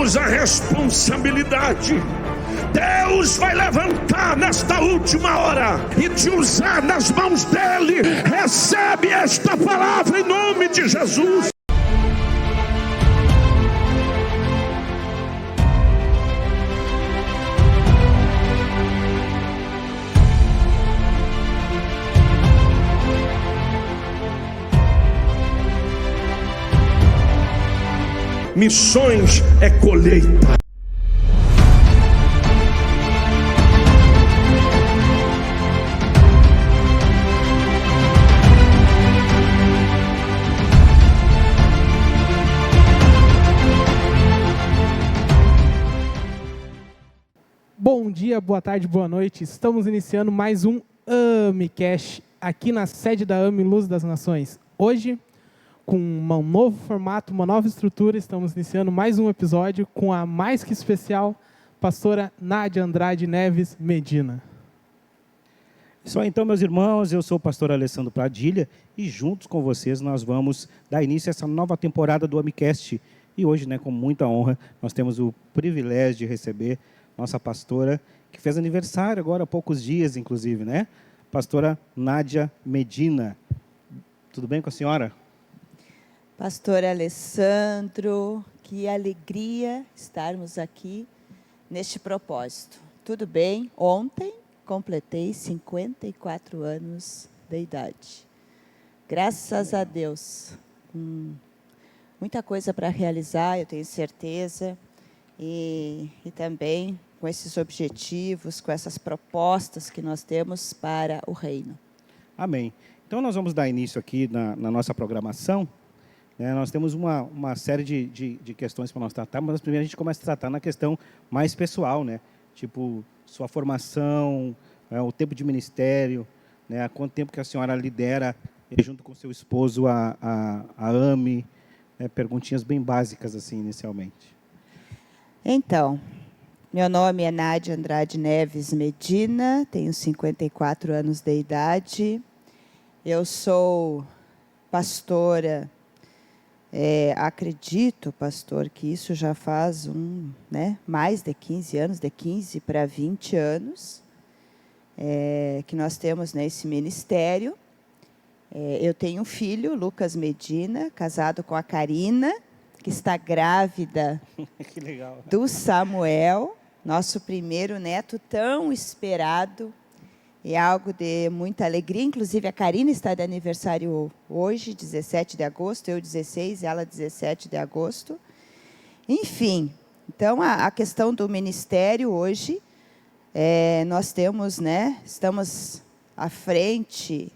temos a responsabilidade. Deus vai levantar nesta última hora e te usar nas mãos dele. Recebe esta palavra em nome de Jesus. Missões é colheita. Bom dia, boa tarde, boa noite. Estamos iniciando mais um AMICast aqui na sede da AMI Luz das Nações. Hoje, com um novo formato, uma nova estrutura, estamos iniciando mais um episódio com a mais que especial pastora Nádia Andrade Neves Medina. Isso aí, então, meus irmãos, eu sou o pastor Alessandro Pradilha e juntos com vocês nós vamos dar início a essa nova temporada do AMICast. E hoje, com muita honra, nós temos o privilégio de receber nossa pastora, que fez aniversário agora há poucos dias, inclusive, Pastora Nádia Medina. Tudo bem com a senhora? Pastor Alessandro, que alegria estarmos aqui neste propósito. Tudo bem? Ontem completei 54 anos de idade. Graças a Deus. Muita coisa para realizar, eu tenho certeza. E também com esses objetivos, com essas propostas que nós temos para o reino. Amém. Então, nós vamos dar início aqui na nossa programação. Nós temos uma série de questões para nós tratar, mas primeiro a gente começa a tratar na questão mais pessoal, Tipo, sua formação, o tempo de ministério, há quanto tempo que a senhora lidera, junto com seu esposo, a AMI, perguntinhas bem básicas, assim, inicialmente. Então, meu nome é Nádia Andrade Neves Medina, tenho 54 anos de idade, eu sou pastora. Acredito, pastor, que isso já faz mais de 15 anos, de 15 para 20 anos, que nós temos esse ministério. Eu tenho um filho, Lucas Medina, casado com a Karina, que está grávida que legal. Do Samuel, nosso primeiro neto tão esperado. É algo de muita alegria, inclusive a Karina está de aniversário hoje, 17 de agosto, eu 16, ela 17 de agosto. Enfim, então a questão do ministério hoje, nós temos, estamos à frente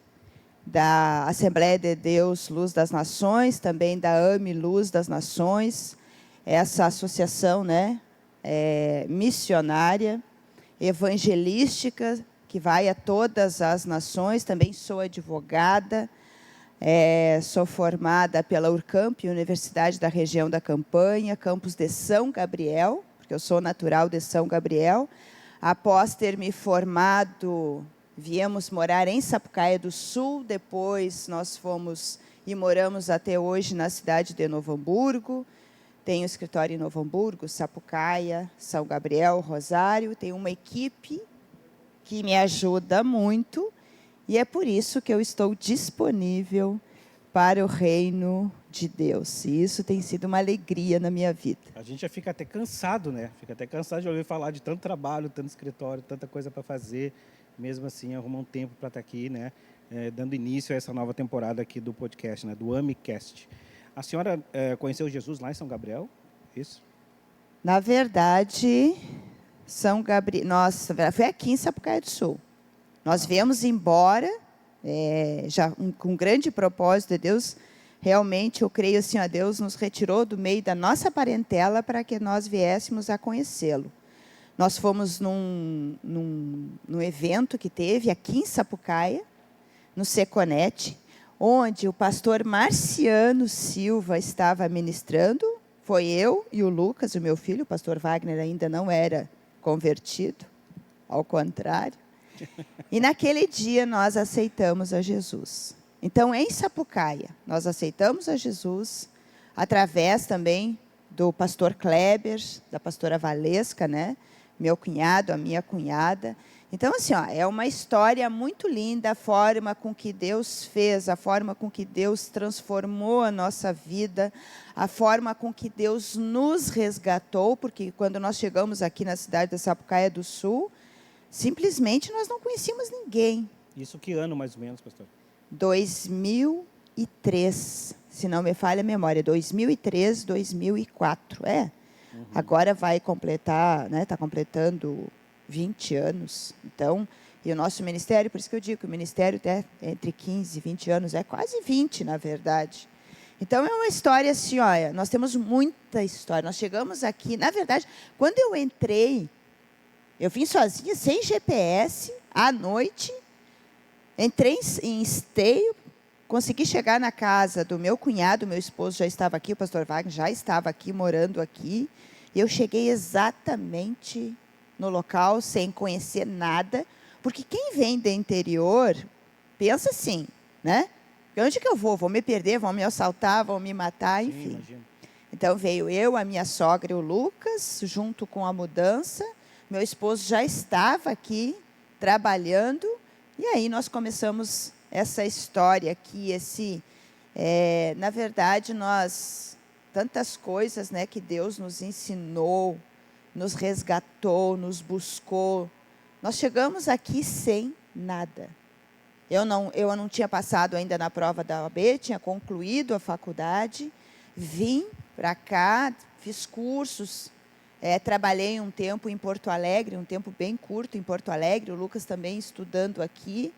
da Assembleia de Deus Luz das Nações, também da AMI Luz das Nações, essa associação missionária, evangelística, que vai a todas as nações. Também sou advogada, sou formada pela Urcamp, Universidade da Região da Campanha, campus de São Gabriel, porque eu sou natural de São Gabriel. Após ter me formado, viemos morar em Sapucaia do Sul, depois nós fomos e moramos até hoje na cidade de Novo Hamburgo. Tenho escritório em Novo Hamburgo, Sapucaia, São Gabriel, Rosário. Tenho uma equipe que me ajuda muito, e é por isso que eu estou disponível para o reino de Deus. E isso tem sido uma alegria na minha vida. A gente já fica até cansado, Fica até cansado de ouvir falar de tanto trabalho, tanto escritório, tanta coisa para fazer. Mesmo assim, arrumar um tempo para estar aqui, dando início a essa nova temporada aqui do podcast, do AMICast. A senhora conheceu Jesus lá em São Gabriel? Isso? Na verdade, São Gabriel, foi aqui em Sapucaia do Sul. Nós viemos embora, já com um grande propósito de Deus. Realmente, eu creio assim, Deus nos retirou do meio da nossa parentela para que nós viéssemos a conhecê-lo. Nós fomos num evento que teve aqui em Sapucaia, no Seconete, onde o pastor Marciano Silva estava ministrando. Foi eu e o Lucas, o meu filho. O pastor Wagner ainda não era convertido, ao contrário. E naquele dia nós aceitamos a Jesus. Então, em Sapucaia, nós aceitamos a Jesus através também do pastor Kleber, da pastora Valesca, né? Meu cunhado, a minha cunhada. Então, assim, ó, é uma história muito linda, a forma com que Deus fez, a forma com que Deus transformou a nossa vida, a forma com que Deus nos resgatou, porque quando nós chegamos aqui na cidade da Sapucaia do Sul, simplesmente nós não conhecíamos ninguém. Isso que ano, mais ou menos, pastor? 2003, se não me falha a memória, 2003, 2004, Agora vai completar, né, está completando 20 anos. Então, e o nosso ministério, por isso que eu digo que o ministério até entre 15 e 20 anos, é quase 20, na verdade. Então, é uma história assim, olha, nós temos muita história. Nós chegamos aqui, na verdade, quando eu entrei, eu vim sozinha, sem GPS, à noite, entrei em Esteio, consegui chegar na casa do meu cunhado, meu esposo já estava aqui, o pastor Wagner já estava aqui, morando aqui. E eu cheguei exatamente no local, sem conhecer nada, porque quem vem do interior, pensa assim, né? Onde que eu vou? Vou me perder, vão me assaltar, vão me matar, enfim. Sim, então veio eu, a minha sogra e o Lucas, junto com a mudança. Meu esposo já estava aqui, trabalhando, e aí nós começamos essa história aqui, na verdade, tantas coisas, né, que Deus nos ensinou, nos resgatou, nos buscou. Nós chegamos aqui sem nada. Eu não tinha passado ainda na prova da OAB, tinha concluído a faculdade, vim para cá, fiz cursos, trabalhei um tempo em Porto Alegre, um tempo bem curto em Porto Alegre, o Lucas também estudando aqui,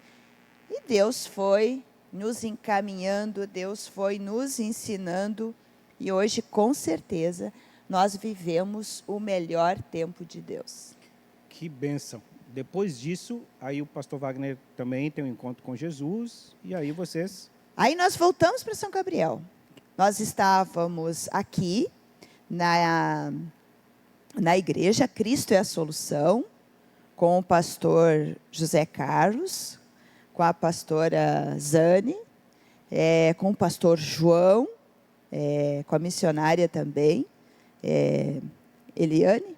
e Deus foi nos encaminhando, Deus foi nos ensinando, e hoje, com certeza, nós vivemos o melhor tempo de Deus. Que bênção. Depois disso, aí o pastor Wagner também tem um encontro com Jesus, e aí vocês... Aí nós voltamos para São Gabriel. Nós estávamos aqui na igreja Cristo é a Solução, com o pastor José Carlos, com a pastora Zane, com o pastor João, com a missionária também, Eliane.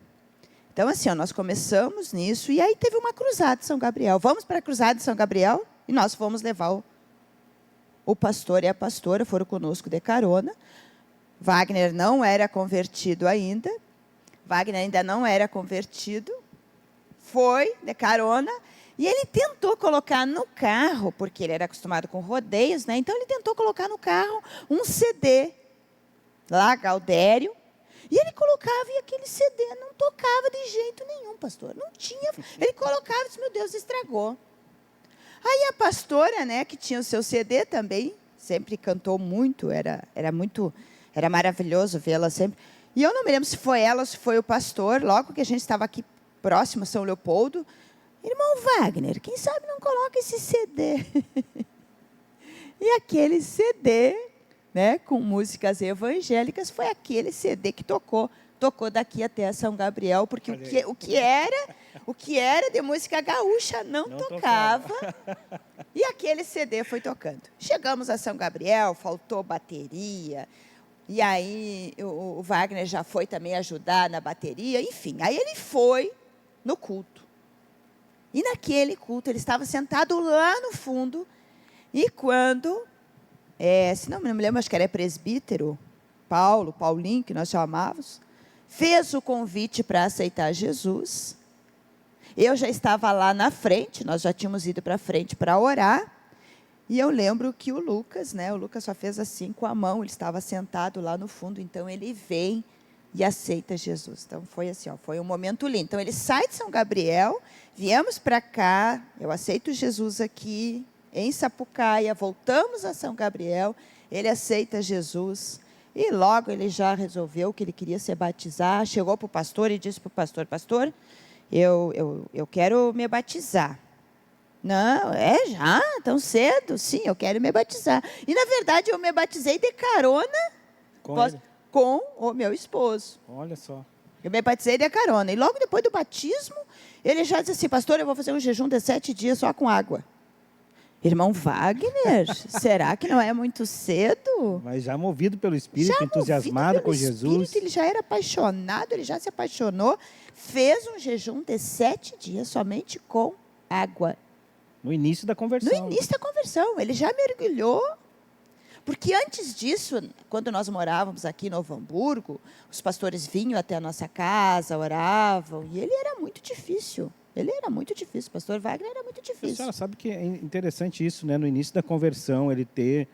Então, assim, nós começamos nisso, e aí teve uma cruzada de São Gabriel. Vamos para a cruzada de São Gabriel, e nós fomos levar o pastor e a pastora, foram conosco de carona. Wagner não era convertido ainda, foi de carona, e ele tentou colocar no carro, porque ele era acostumado com rodeios, né? Então ele tentou colocar no carro um CD, lá, Gaudério, e ele colocava e aquele CD não tocava de jeito nenhum, pastor. Não tinha. Ele colocava e disse, meu Deus, estragou. Aí a pastora, né, que tinha o seu CD também, sempre cantou muito, era maravilhoso vê-la sempre. E eu não me lembro se foi ela ou se foi o pastor, logo que a gente estava aqui próximo a São Leopoldo. Irmão Wagner, quem sabe não coloca esse CD? E aquele CD, né, com músicas evangélicas, foi aquele CD que tocou daqui até São Gabriel, porque o que era de música gaúcha não tocava. E aquele CD foi tocando. Chegamos a São Gabriel, faltou bateria, e aí o Wagner já foi também ajudar na bateria, enfim. Aí ele foi no culto. E naquele culto, ele estava sentado lá no fundo, e quando, se não me lembro, acho que era presbítero, Paulinho, que nós chamávamos, fez o convite para aceitar Jesus. Eu já estava lá na frente, nós já tínhamos ido para frente para orar, e eu lembro que o Lucas só fez assim com a mão, ele estava sentado lá no fundo, então ele vem e aceita Jesus. Então foi assim, foi um momento lindo. Então ele sai de São Gabriel, viemos para cá, eu aceito Jesus aqui, em Sapucaia, voltamos a São Gabriel, ele aceita Jesus, e logo ele já resolveu que ele queria se batizar, chegou para o pastor e disse para o pastor, pastor, eu quero me batizar. Não, já? Tão cedo? Sim, eu quero me batizar. E, na verdade, eu me batizei de carona com o meu esposo. Olha só. Eu me batizei de carona. E logo depois do batismo, ele já disse assim, pastor, eu vou fazer um jejum de 7 dias só com água. Irmão Wagner, será que não é muito cedo? Mas já movido pelo Espírito, Já entusiasmado movido com pelo Jesus. Espírito, ele já era apaixonado, ele já se apaixonou, fez um jejum de 7 dias somente com água. No início da No conversão. início da conversão, ele já mergulhou. Porque antes disso, quando nós morávamos aqui em Novo Hamburgo, os pastores vinham até a nossa casa, oravam, e ele era muito difícil. Ele era muito difícil, o pastor Wagner era muito A difícil. senhora sabe que é interessante isso, né? No início da conversão, ele ter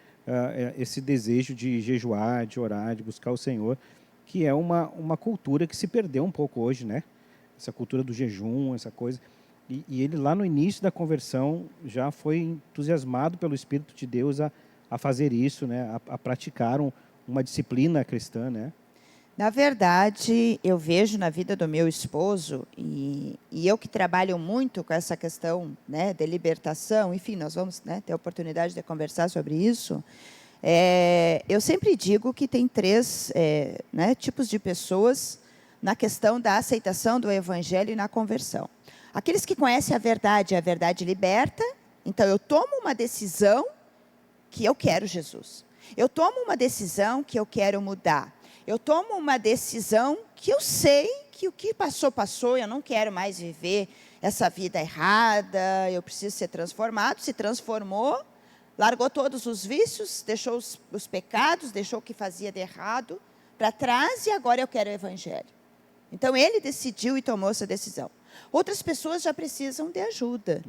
esse desejo de jejuar, de orar, de buscar o Senhor, que é uma cultura que se perdeu um pouco hoje, né? Essa cultura do jejum, essa coisa. E ele, lá no início da conversão, já foi entusiasmado pelo Espírito de Deus a fazer isso, né? A praticar uma disciplina cristã, né? Na verdade, eu vejo na vida do meu esposo, e eu que trabalho muito com essa questão, né, de libertação, enfim, nós vamos, né, ter a oportunidade de conversar sobre isso. Eu sempre digo que tem 3 né, tipos de pessoas na questão da aceitação do Evangelho e na conversão. Aqueles que conhecem a verdade liberta, então eu tomo uma decisão que eu quero Jesus. Eu tomo uma decisão que eu quero mudar. Eu tomo uma decisão que eu sei que o que passou, passou, eu não quero mais viver essa vida errada, eu preciso ser transformado. Se transformou, largou todos os vícios, deixou os pecados, deixou o que fazia de errado para trás e agora eu quero o Evangelho. Então, ele decidiu e tomou essa decisão. Outras pessoas já precisam de ajuda.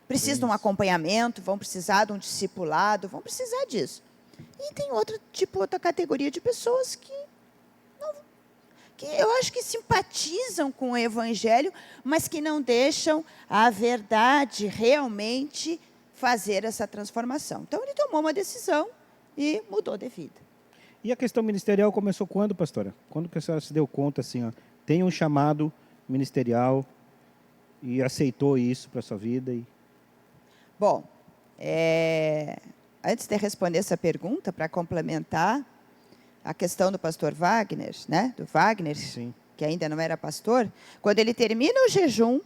Precisam de um acompanhamento, vão precisar de um discipulado, vão precisar disso. E tem outra categoria de pessoas que eu acho que simpatizam com o Evangelho, mas que não deixam a verdade realmente fazer essa transformação. Então, ele tomou uma decisão e mudou de vida. E a questão ministerial começou quando, pastora? Quando que a senhora se deu conta, assim, ó, tem um chamado ministerial e aceitou isso para a sua vida? Bom, antes de responder essa pergunta, para complementar a questão do pastor Wagner, né? Do Wagner, Sim. Que ainda não era pastor, quando ele termina o jejum,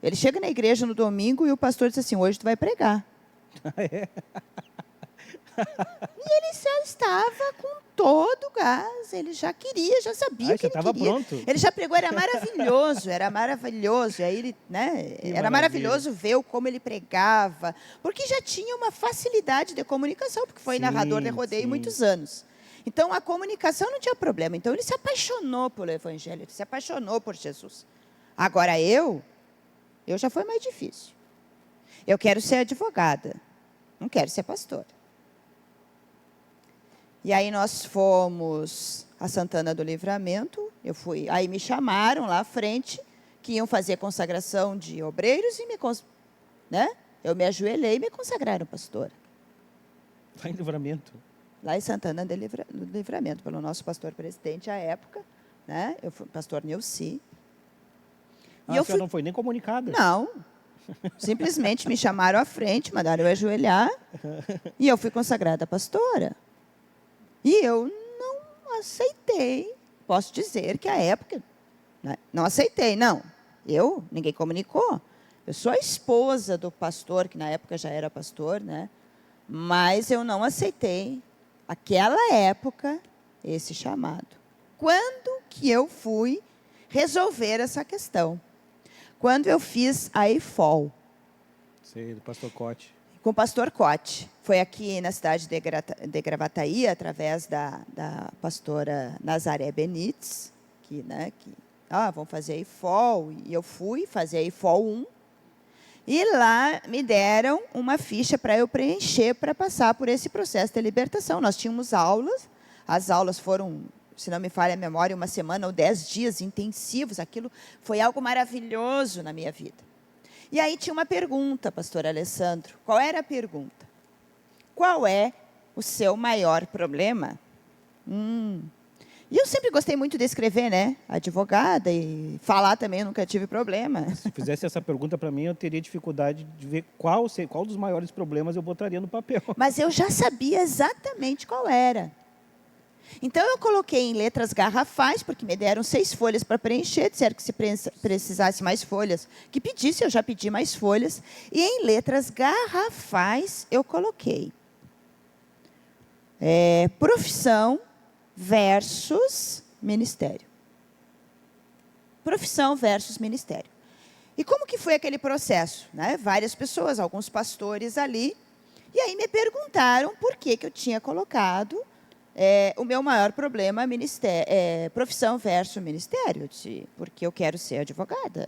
ele chega na igreja no domingo e o pastor diz assim, hoje tu vai pregar. E ele já estava com todo o gás, ele já queria, já sabia que ele estava queria. pronto. Ele já pregou, era maravilhoso. E aí ele, né, era maravilhoso ver como ele pregava, porque já tinha uma facilidade de comunicação, porque foi narrador de rodeio muitos anos. Então, a comunicação não tinha problema. Então, ele se apaixonou pelo Evangelho, ele se apaixonou por Jesus. Agora, eu já foi mais difícil. Eu quero ser advogada, não quero ser pastora. E aí, nós fomos a Santana do Livramento, aí me chamaram lá à frente, que iam fazer consagração de obreiros, e né? Eu me ajoelhei e me consagraram pastora. Lá em Livramento. Lá em Santana do Livramento, pelo nosso pastor presidente à época, né? Eu fui pastor Neuci. E a senhora não foi nem comunicada? Não. Simplesmente me chamaram à frente, mandaram eu ajoelhar, e eu fui consagrada pastora. E eu não aceitei. Posso dizer que à época, né, não aceitei, não. Ninguém comunicou. Eu sou a esposa do pastor, que na época já era pastor, né? Mas eu não aceitei, aquela época, esse chamado. Quando que eu fui resolver essa questão? Quando eu fiz a EFOL. Sei, do pastor Cote. Com o pastor Cote. Foi aqui na cidade de Gravataí, através da pastora Nazaré Benites, vamos fazer a EFOL. E eu fui fazer a EFOL 1. E lá me deram uma ficha para eu preencher para passar por esse processo de libertação. Nós tínhamos aulas, as aulas foram, se não me falha a memória, 1 semana ou 10 dias intensivos. Aquilo foi algo maravilhoso na minha vida. E aí tinha uma pergunta, pastor Alessandro. Qual era a pergunta? Qual é o seu maior problema? E eu sempre gostei muito de escrever, né? Advogada, e falar também eu nunca tive problema. Se fizesse essa pergunta para mim, eu teria dificuldade de ver qual dos maiores problemas eu botaria no papel. Mas eu já sabia exatamente qual era. Então, eu coloquei em letras garrafais, porque me deram 6 folhas para preencher, disseram que se precisasse mais folhas, que pedisse, eu já pedi mais folhas. E em letras garrafais, eu coloquei profissão versus ministério. Profissão versus ministério. E como que foi aquele processo? Né? Várias pessoas, alguns pastores ali, e aí me perguntaram por que eu tinha colocado o meu maior problema, profissão versus ministério. Eu disse, porque eu quero ser advogada.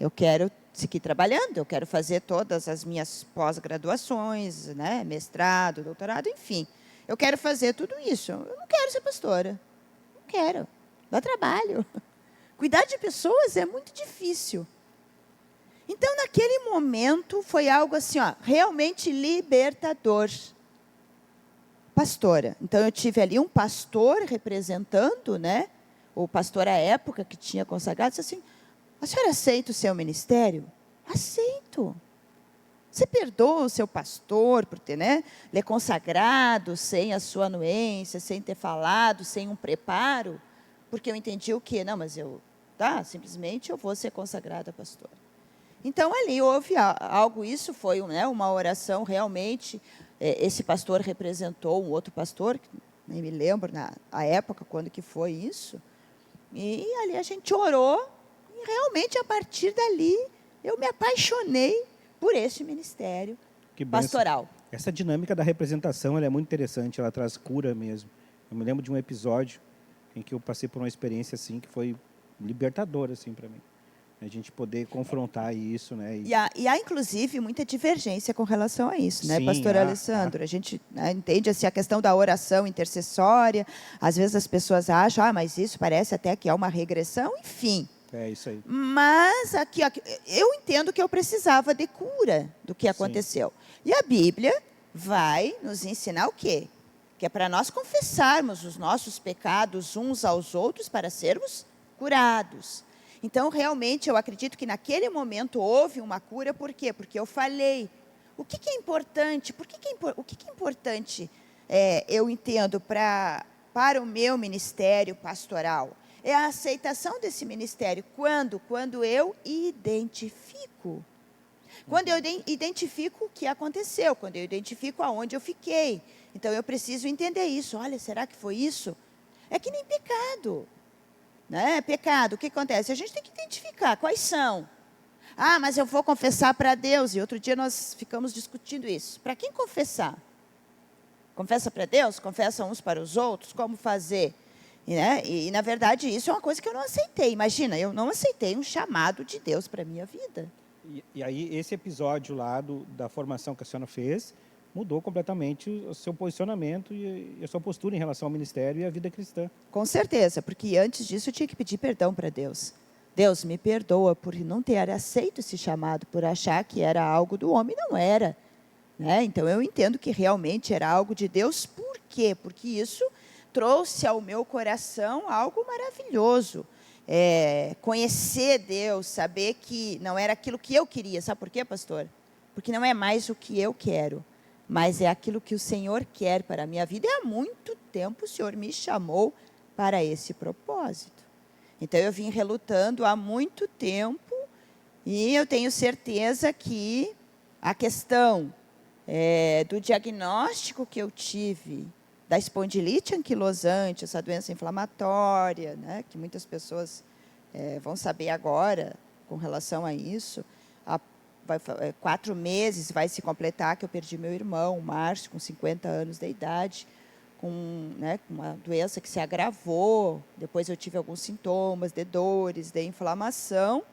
Eu quero seguir trabalhando, eu quero fazer todas as minhas pós-graduações, né? Mestrado, doutorado, enfim. Eu quero fazer tudo isso. Eu não quero ser pastora. Não quero. Dá trabalho. Cuidar de pessoas é muito difícil. Então, naquele momento, foi algo assim, ó, realmente libertador. Pastora. Então, eu tive ali um pastor representando, né? O pastor à época que tinha consagrado, disse assim, a senhora aceita o seu ministério? Aceito. Você perdoa o seu pastor por ter, né, lhe consagrado sem a sua anuência, sem ter falado, sem um preparo? Porque eu entendi o quê? Não, mas simplesmente eu vou ser consagrada pastora. Então, ali houve algo, isso foi, né, uma oração realmente. Esse pastor representou um outro pastor, que nem me lembro na época quando que foi isso. E ali a gente orou, e realmente a partir dali eu me apaixonei por esse ministério pastoral. Essa dinâmica da representação, ela é muito interessante, ela traz cura mesmo. Eu me lembro de um episódio em que eu passei por uma experiência assim que foi libertadora assim para mim. A gente poder confrontar isso, né? E há, inclusive, muita divergência com relação a isso, né, Sim, pastor Alessandro? A gente, né, entende assim, a questão da oração intercessória. Às vezes as pessoas acham, mas isso parece até que é uma regressão, enfim. É isso aí. Mas aqui, eu entendo que eu precisava de cura do que aconteceu. Sim. E a Bíblia vai nos ensinar o quê? Que é para nós confessarmos os nossos pecados uns aos outros para sermos curados. Então, realmente, eu acredito que naquele momento houve uma cura. Por quê? Porque eu falei. O que é importante? O que é importante, eu entendo, para o meu ministério pastoral? É a aceitação desse ministério. Quando? Quando eu identifico. Quando eu identifico o que aconteceu. Quando eu identifico aonde eu fiquei. Então, eu preciso entender isso. Olha, será que foi isso? É que nem pecado. Né? Pecado, o que acontece? A gente tem que identificar quais são. Ah, mas eu vou confessar para Deus. E outro dia nós ficamos discutindo isso. Para quem confessar? Confessa para Deus? Confessa uns para os outros? Como fazer? Né? E, na verdade, isso é uma coisa que eu não aceitei. Imagina, eu não aceitei um chamado de Deus para a minha vida. E aí, esse episódio lá da formação que a senhora fez mudou completamente o seu posicionamento e a sua postura em relação ao ministério e à vida cristã. Com certeza, porque antes disso eu tinha que pedir perdão para Deus. Deus, me perdoa por não ter aceito esse chamado, por achar que era algo do homem, não era. Né? Então, eu entendo que realmente era algo de Deus. Por quê? Porque isso trouxe ao meu coração algo maravilhoso. Conhecer Deus, saber que não era aquilo que eu queria. Sabe por quê, pastor? Porque não é mais o que eu quero, mas é aquilo que o Senhor quer para a minha vida. E há muito tempo o Senhor me chamou para esse propósito. Então, eu vim relutando há muito tempo e eu tenho certeza que a questão do diagnóstico que eu tive da espondilite anquilosante, essa doença inflamatória, né, que muitas pessoas vão saber agora com relação a isso. 4 meses vai se completar que eu perdi meu irmão, Márcio, com 50 anos de idade, com uma doença que se agravou. Depois eu tive alguns sintomas de dores, de inflamação.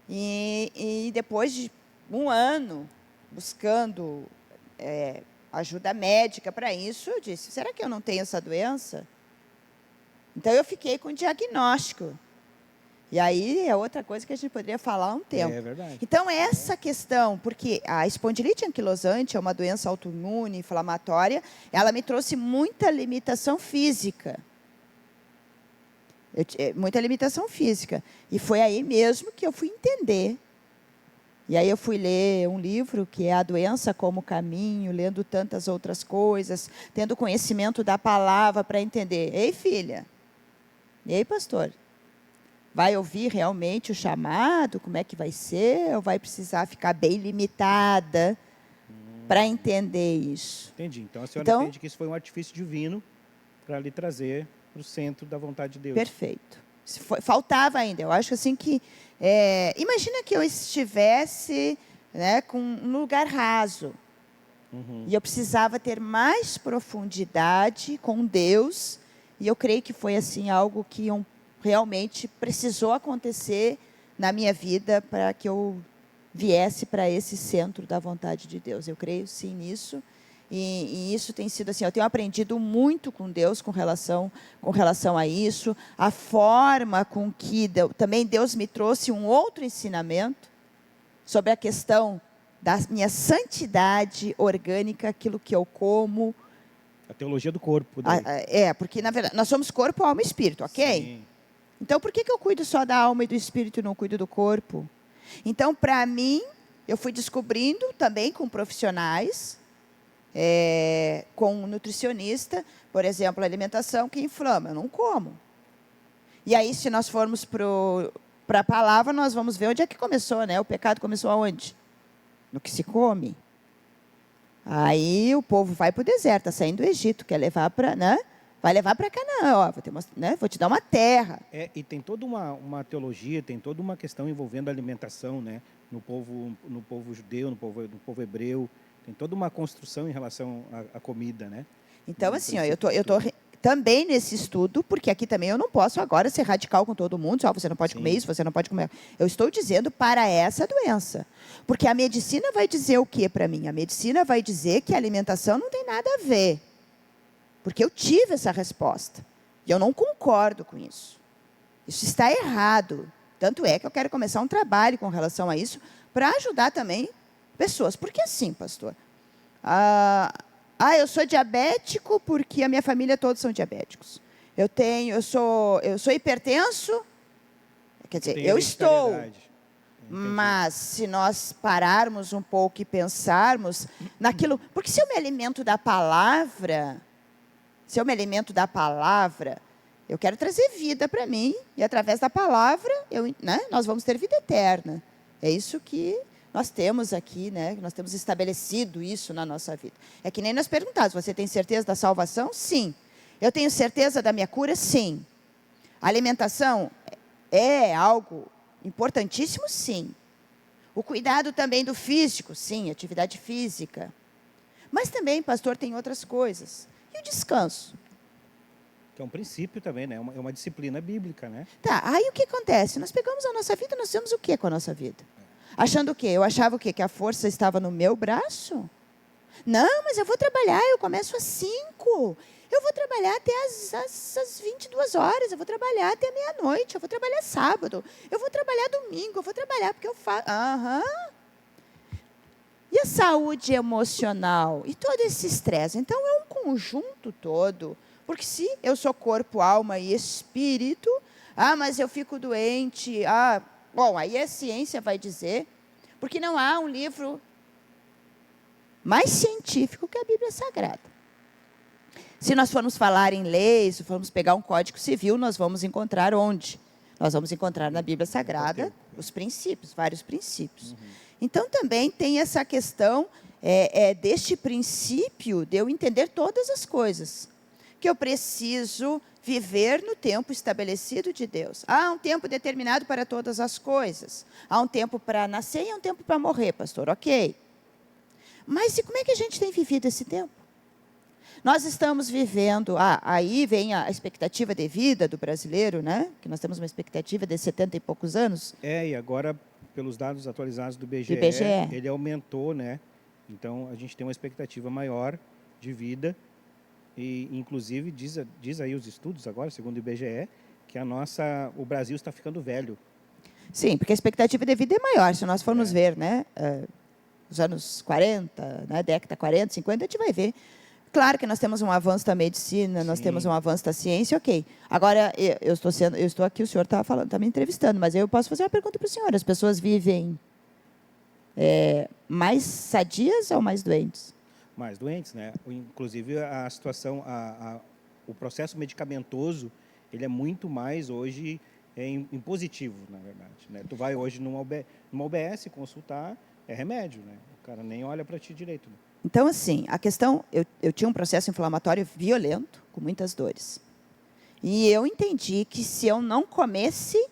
E depois de 1 ano buscando ajuda médica para isso, eu disse, será que eu não tenho essa doença? Então, eu fiquei com diagnóstico. E aí é outra coisa que a gente poderia falar há um tempo. É verdade. Então, essa questão, porque a espondilite anquilosante é uma doença autoimune, inflamatória, ela me trouxe muita limitação física. Muita limitação física. E foi aí mesmo que eu fui entender E aí eu fui ler um livro que é A Doença como Caminho, lendo tantas outras coisas, tendo conhecimento da palavra para entender. Ei, filha, ei, pastor, vai ouvir realmente o chamado? Como é que vai ser? Ou vai precisar ficar bem limitada para entender isso? Entendi. Então, a senhora entende que isso foi um artifício divino para lhe trazer para o centro da vontade de Deus. Perfeito. Faltava ainda. Eu acho assim que... imagina que eu estivesse, né, com um lugar raso. E eu precisava ter mais profundidade com Deus. E eu creio que foi assim algo que realmente precisou acontecer na minha vida para que eu viesse para esse centro da vontade de Deus. Eu creio sim nisso. E isso tem sido assim, eu tenho aprendido muito com Deus com relação a isso, a forma com que também Deus me trouxe um outro ensinamento sobre a questão da minha santidade orgânica, aquilo que eu como. A teologia do corpo. Porque na verdade nós somos corpo, alma e espírito, ok? Sim. Então por que eu cuido só da alma e do espírito e não cuido do corpo? Então, para mim, eu fui descobrindo também com profissionais, com um nutricionista, por exemplo, a alimentação que inflama, eu não como. E aí, se nós formos para a palavra, nós vamos ver onde é que começou, né? O pecado começou aonde? No que se come. Aí o povo vai para o deserto, está saindo do Egito, quer levar para, né? Vai levar para Canaã, ó, vou te dar uma terra. E tem toda uma teologia, tem toda uma questão envolvendo a alimentação, né? No povo judeu, no povo hebreu. Tem toda uma construção em relação à comida, né? Então, assim, ó, eu tô também nesse estudo, porque aqui também eu não posso agora ser radical com todo mundo, só você não pode comer isso, você não pode comer. Eu estou dizendo para essa doença. Porque a medicina vai dizer o que para mim? A medicina vai dizer que a alimentação não tem nada a ver. Porque eu tive essa resposta. E eu não concordo com isso. Isso está errado. Tanto é que eu quero começar um trabalho com relação a isso, para ajudar também pessoas. Porque assim, pastor, eu sou diabético porque a minha família todos são diabéticos. Eu sou hipertenso, quer dizer, eu estou. Mas se nós pararmos um pouco e pensarmos naquilo, porque se eu me alimento da palavra, eu quero trazer vida para mim, e através da palavra, nós vamos ter vida eterna. É isso que nós temos aqui, né? Nós temos estabelecido isso na nossa vida. É que nem nós perguntamos, você tem certeza da salvação? Sim. Eu tenho certeza da minha cura? Sim. A alimentação é algo importantíssimo? Sim. O cuidado também do físico? Sim, atividade física. Mas também, pastor, tem outras coisas. E o descanso? Que é um princípio também, né? É uma disciplina bíblica, né? Tá, aí o que acontece? Nós pegamos a nossa vida, nós fizemos o que com a nossa vida? Achando o quê? Eu achava o quê? Que a força estava no meu braço? Não, mas eu vou trabalhar, eu começo às 5. Eu vou trabalhar até às 22 horas, eu vou trabalhar até meia-noite, eu vou trabalhar sábado, eu vou trabalhar domingo, eu vou trabalhar porque eu faço... E a saúde emocional? E todo esse estresse? Então, é um conjunto todo. Porque se eu sou corpo, alma e espírito, mas eu fico doente, bom, aí a ciência vai dizer, porque não há um livro mais científico que a Bíblia Sagrada. Se nós formos falar em leis, se formos pegar um código civil, nós vamos encontrar onde? Nós vamos encontrar na Bíblia Sagrada os princípios, vários princípios. Então, também tem essa questão deste princípio de eu entender todas as coisas. Que eu preciso viver no tempo estabelecido de Deus. Há um tempo determinado para todas as coisas. Há um tempo para nascer e há um tempo para morrer, pastor. Ok. Mas e como é que a gente tem vivido esse tempo? Nós estamos vivendo... aí vem a expectativa de vida do brasileiro, né? Que nós temos uma expectativa de 70 e poucos anos. E agora, pelos dados atualizados do IBGE, ele aumentou, né? Então, a gente tem uma expectativa maior de vida. E, inclusive, diz aí os estudos agora, segundo o IBGE, que o Brasil está ficando velho. Sim, porque a expectativa de vida é maior. Se nós formos ver, né, os anos 40, né, década 40, 50, a gente vai ver. Claro que nós temos um avanço da medicina, nós temos um avanço da ciência, ok. Agora, eu estou aqui, o senhor está me entrevistando, mas eu posso fazer uma pergunta para o senhor. As pessoas vivem mais sadias ou mais doentes? Mais doentes, né? Inclusive a situação, o processo medicamentoso, ele é muito mais hoje impositivo, na verdade, né? Tu vai hoje numa UBS consultar, é remédio, né? O cara nem olha para ti direito, né? Então, assim, a questão, eu tinha um processo inflamatório violento, com muitas dores. E eu entendi que se eu não comesse,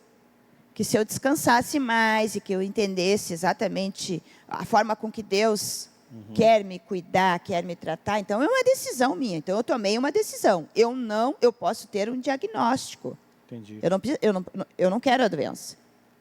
que se eu descansasse mais e que eu entendesse exatamente a forma com que Deus quer me cuidar, quer me tratar, então é uma decisão minha. Então eu tomei uma decisão. Eu posso ter um diagnóstico. Entendi. Eu não quero a doença.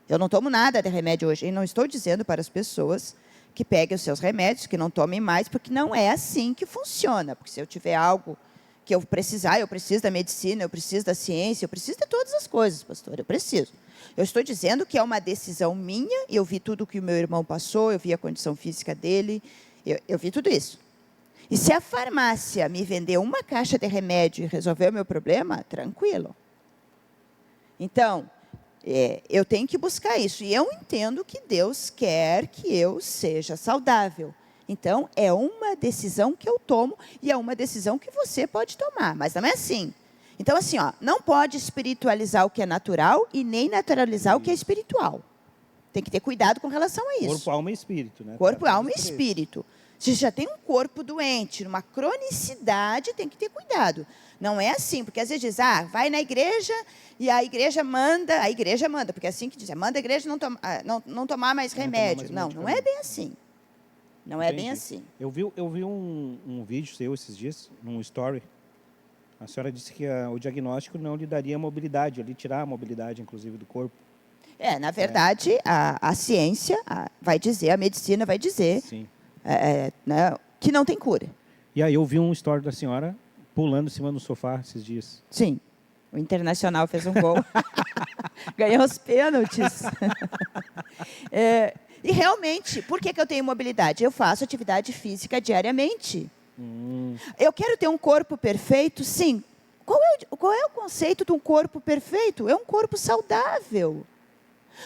Eu não tomo nada de remédio hoje. E não estou dizendo para as pessoas que peguem os seus remédios, que não tomem mais, porque não é assim que funciona. Porque se eu tiver algo que eu precisar, eu preciso da medicina, eu preciso da ciência, eu preciso de todas as coisas, pastor, eu preciso. Eu estou dizendo que é uma decisão minha, eu vi tudo que o meu irmão passou, eu vi a condição física dele, eu vi tudo isso. E se a farmácia me vender uma caixa de remédio e resolver o meu problema, tranquilo. Então, eu tenho que buscar isso. E eu entendo que Deus quer que eu seja saudável. Então, é uma decisão que eu tomo e é uma decisão que você pode tomar. Mas não é assim. Então, assim, não pode espiritualizar o que é natural e nem naturalizar o que é espiritual. Tem que ter cuidado com relação a isso. Corpo, alma e espírito, né? Corpo, alma e espírito. Se já tem um corpo doente, numa cronicidade, tem que ter cuidado. Não é assim, porque às vezes diz, vai na igreja e a igreja manda, porque é assim que diz, manda a igreja não tomar mais remédio. Não é bem assim. Não é bem assim. Eu vi um vídeo seu esses dias, num story. A senhora disse que o diagnóstico não lhe daria mobilidade, lhe tirar a mobilidade, inclusive, do corpo. Na verdade, a ciência vai dizer, a medicina vai dizer né, que não tem cura. E aí eu vi um story da senhora pulando em cima do sofá esses dias. Sim. O Internacional fez um gol. Ganhou os pênaltis. E realmente, por que eu tenho mobilidade? Eu faço atividade física diariamente. Eu quero ter um corpo perfeito? Sim. Qual é o conceito de um corpo perfeito? É um corpo saudável.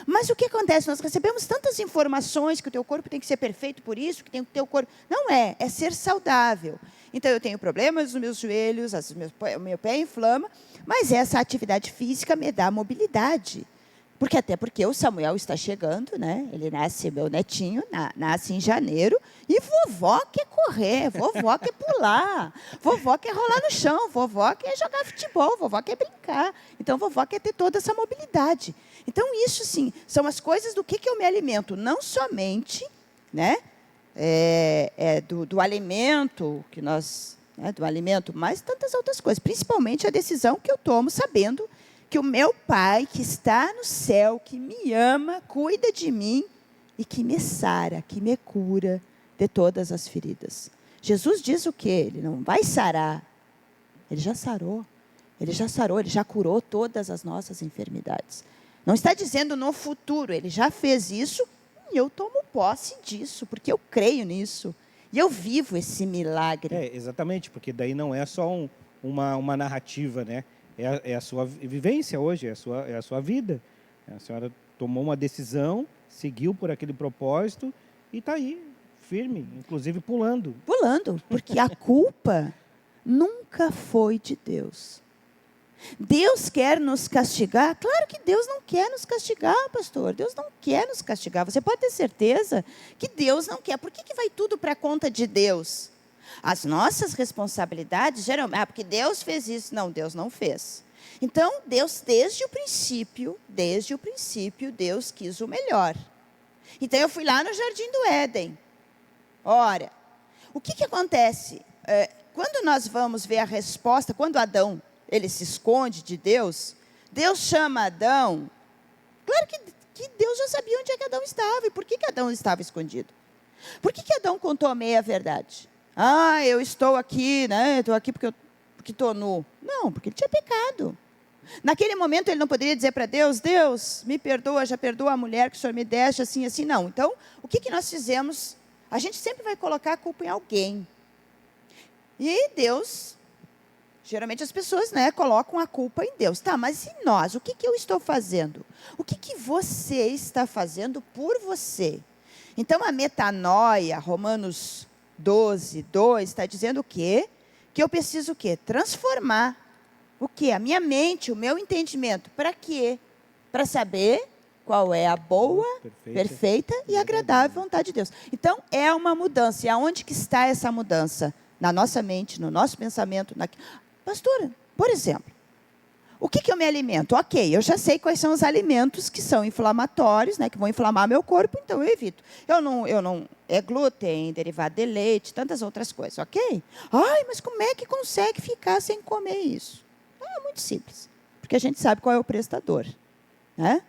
Mas o que acontece? Nós recebemos tantas informações que o teu corpo tem que ser perfeito por isso, que tem que ter o corpo... Não é ser saudável. Então, eu tenho problemas nos meus joelhos, o meu pé inflama, mas essa atividade física me dá mobilidade. Até porque o Samuel está chegando, né? Ele nasce, meu netinho, nasce em janeiro, e vovó quer correr, vovó quer pular, vovó quer rolar no chão, vovó quer jogar futebol, vovó quer brincar. Então, vovó quer ter toda essa mobilidade. Então, isso, sim, são as coisas do que eu me alimento, não somente, né, do alimento, do alimento, mas tantas outras coisas, principalmente a decisão que eu tomo sabendo que o meu Pai, que está no céu, que me ama, cuida de mim e que me sara, que me cura de todas as feridas. Jesus diz o quê? Ele não vai sarar. Ele já sarou. Ele já curou todas as nossas enfermidades. Não está dizendo no futuro, ele já fez isso e eu tomo posse disso, porque eu creio nisso. E eu vivo esse milagre. Exatamente, porque daí não é só uma narrativa, né? É a sua vivência hoje, é a sua vida. A senhora tomou uma decisão, seguiu por aquele propósito e está aí, firme, inclusive pulando. Pulando, porque a culpa nunca foi de Deus. Deus quer nos castigar? Claro que Deus não quer nos castigar, pastor. Deus não quer nos castigar. Você pode ter certeza que Deus não quer. Por que vai tudo para a conta de Deus? As nossas responsabilidades, geralmente, porque Deus fez isso. Não, Deus não fez. Então, Deus, desde o princípio, Deus quis o melhor. Então, eu fui lá no Jardim do Éden. Ora, o que acontece? Quando nós vamos ver a resposta, quando Adão, ele se esconde de Deus, Deus chama Adão. Claro que Deus já sabia onde é que Adão estava. E por que Adão estava escondido? Por que Adão contou a meia verdade? Eu estou aqui, né? Estou aqui porque estou nu. Não, porque ele tinha pecado. Naquele momento ele não poderia dizer para Deus, Deus, me perdoa, já perdoa a mulher que o Senhor me deixa, assim, assim, não. Então, o que nós fizemos? A gente sempre vai colocar a culpa em alguém. E Deus, geralmente as pessoas, né, colocam a culpa em Deus. Tá, mas e nós? O que eu estou fazendo? O que você está fazendo por você? Então, a metanoia, Romanos 12, 2, está dizendo o quê? Que eu preciso o quê? Transformar o quê? A minha mente, o meu entendimento. Para quê? Para saber qual é a boa, perfeita e agradável vontade de Deus. Então, é uma mudança. E aonde que está essa mudança? Na nossa mente, no nosso pensamento. Pastora, por exemplo, o que eu me alimento? Ok, eu já sei quais são os alimentos que são inflamatórios, né, que vão inflamar meu corpo, então eu evito. Eu não é glúten, derivado de leite, tantas outras coisas, ok? Ai, mas como é que consegue ficar sem comer isso? É muito simples, porque a gente sabe qual é o preço da dor, né?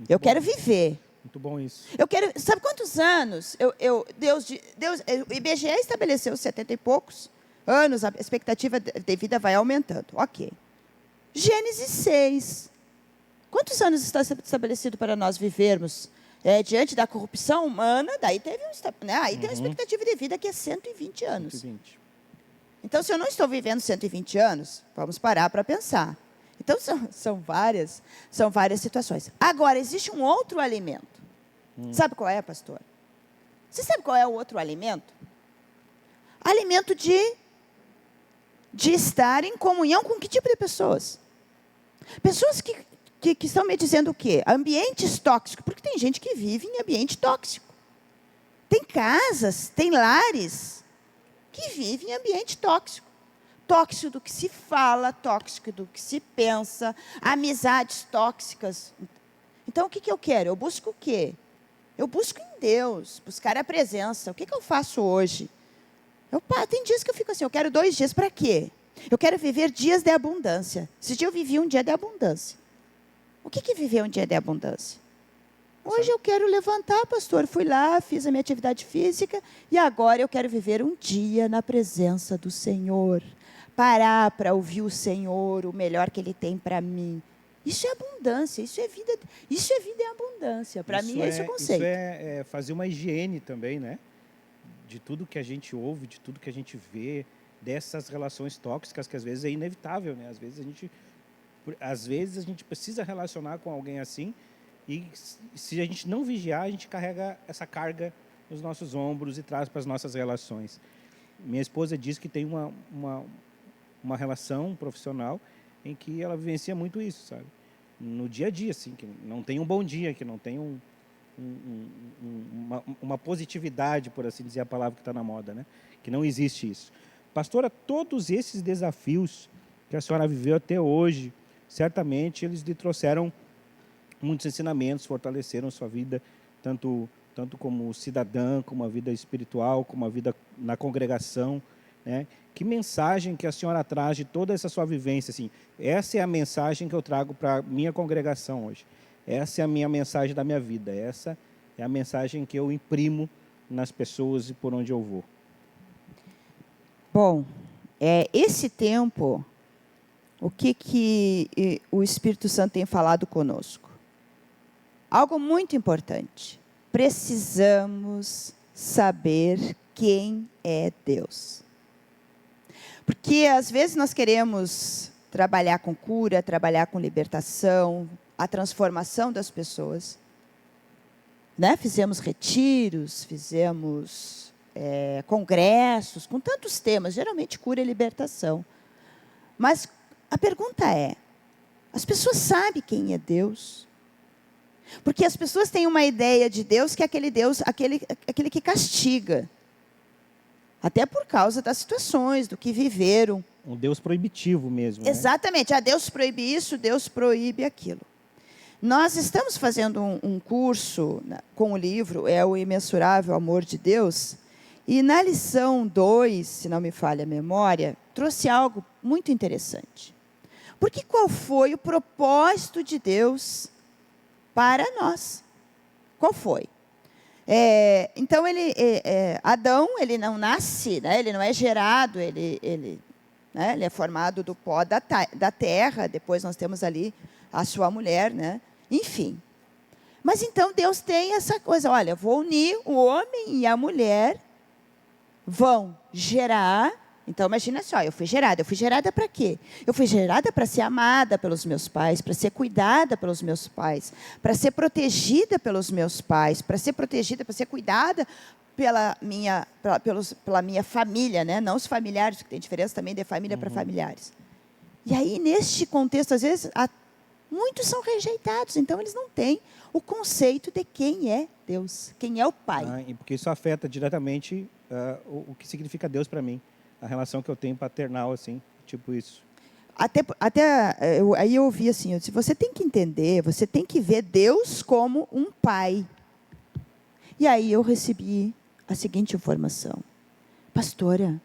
Eu quero viver. Muito bom isso. Eu quero, sabe quantos anos? O IBGE estabeleceu 70 e poucos anos, a expectativa de vida vai aumentando, ok. Gênesis 6. Quantos anos está estabelecido para nós vivermos diante da corrupção humana? Daí teve tem uma expectativa de vida que é 120 anos. 120. Então, se eu não estou vivendo 120 anos, vamos parar para pensar. Então, são várias situações. Agora, existe um outro alimento. Sabe qual é, pastor? Você sabe qual é o outro alimento? Alimento de estar em comunhão com que tipo de pessoas? Pessoas que estão me dizendo o quê? Ambientes tóxicos, porque tem gente que vive em ambiente tóxico. Tem casas, tem lares que vivem em ambiente tóxico. Tóxico do que se fala, tóxico do que se pensa, amizades tóxicas. Então, o que eu quero? Eu busco o quê? Eu busco em Deus, buscar a presença. O que eu faço hoje? Tem dias que eu fico assim, eu quero 2 dias, para quê? Eu quero viver dias de abundância. Esse dia eu vivi um dia de abundância. O que é viver um dia de abundância? Hoje eu quero levantar, pastor, fui lá, fiz a minha atividade física, e agora eu quero viver um dia na presença do Senhor. Parar para ouvir o Senhor, o melhor que Ele tem para mim. Isso é abundância, isso é vida e abundância. Para mim, é esse o conceito. Isso é fazer uma higiene também, né? De tudo que a gente ouve, de tudo que a gente vê, dessas relações tóxicas que às vezes é inevitável, né? Às vezes a gente precisa relacionar com alguém assim e se a gente não vigiar, a gente carrega essa carga nos nossos ombros e traz para as nossas relações. Minha esposa diz que tem uma relação profissional em que ela vivencia muito isso, sabe? No dia a dia, assim, que não tem um bom dia, que não tem uma positividade, por assim dizer, a palavra que está na moda, né? Que não existe isso. Pastora, todos esses desafios que a senhora viveu até hoje, certamente eles lhe trouxeram muitos ensinamentos, fortaleceram sua vida, tanto como cidadã, como a vida espiritual, como a vida na congregação, né? Que mensagem que a senhora traz de toda essa sua vivência? Assim, essa é a mensagem que eu trago para a minha congregação hoje. Essa é a minha mensagem da minha vida. Essa é a mensagem que eu imprimo nas pessoas e por onde eu vou. Bom, esse tempo, o que o Espírito Santo tem falado conosco? Algo muito importante. Precisamos saber quem é Deus. Porque, às vezes, nós queremos trabalhar com cura, trabalhar com libertação, a transformação das pessoas. Né? Fizemos retiros, fizemos congressos, com tantos temas, geralmente cura e libertação. Mas a pergunta é, as pessoas sabem quem é Deus? Porque as pessoas têm uma ideia de Deus que é aquele Deus, aquele que castiga. Até por causa das situações, do que viveram. Um Deus proibitivo mesmo. Exatamente. Né? Deus proíbe isso, Deus proíbe aquilo. Nós estamos fazendo um curso com o livro, O Imensurável Amor de Deus, e na lição 2, se não me falha a memória, trouxe algo muito interessante. Porque qual foi o propósito de Deus para nós? Qual foi? Então, Adão, ele não nasce, né? Ele não é gerado, ele é formado do pó da terra, depois nós temos ali a sua mulher, né? Enfim. Mas então Deus tem essa coisa, vou unir o homem e a mulher, vão gerar, Então, imagina só, eu fui gerada para quê? Eu fui gerada para ser amada pelos meus pais, para ser cuidada pelos meus pais, para ser protegida pelos meus pais, para ser protegida, para ser cuidada pela minha família, né? Não os familiares, porque tem diferença também de família para familiares. E aí, neste contexto, às vezes, muitos são rejeitados, então eles não têm o conceito de quem é Deus, quem é o Pai. E porque isso afeta diretamente o que significa Deus para mim. A relação que eu tenho paternal, assim, tipo isso. Aí eu ouvi assim, eu disse, você tem que entender, você tem que ver Deus como um pai. E aí eu recebi a seguinte informação. Pastora,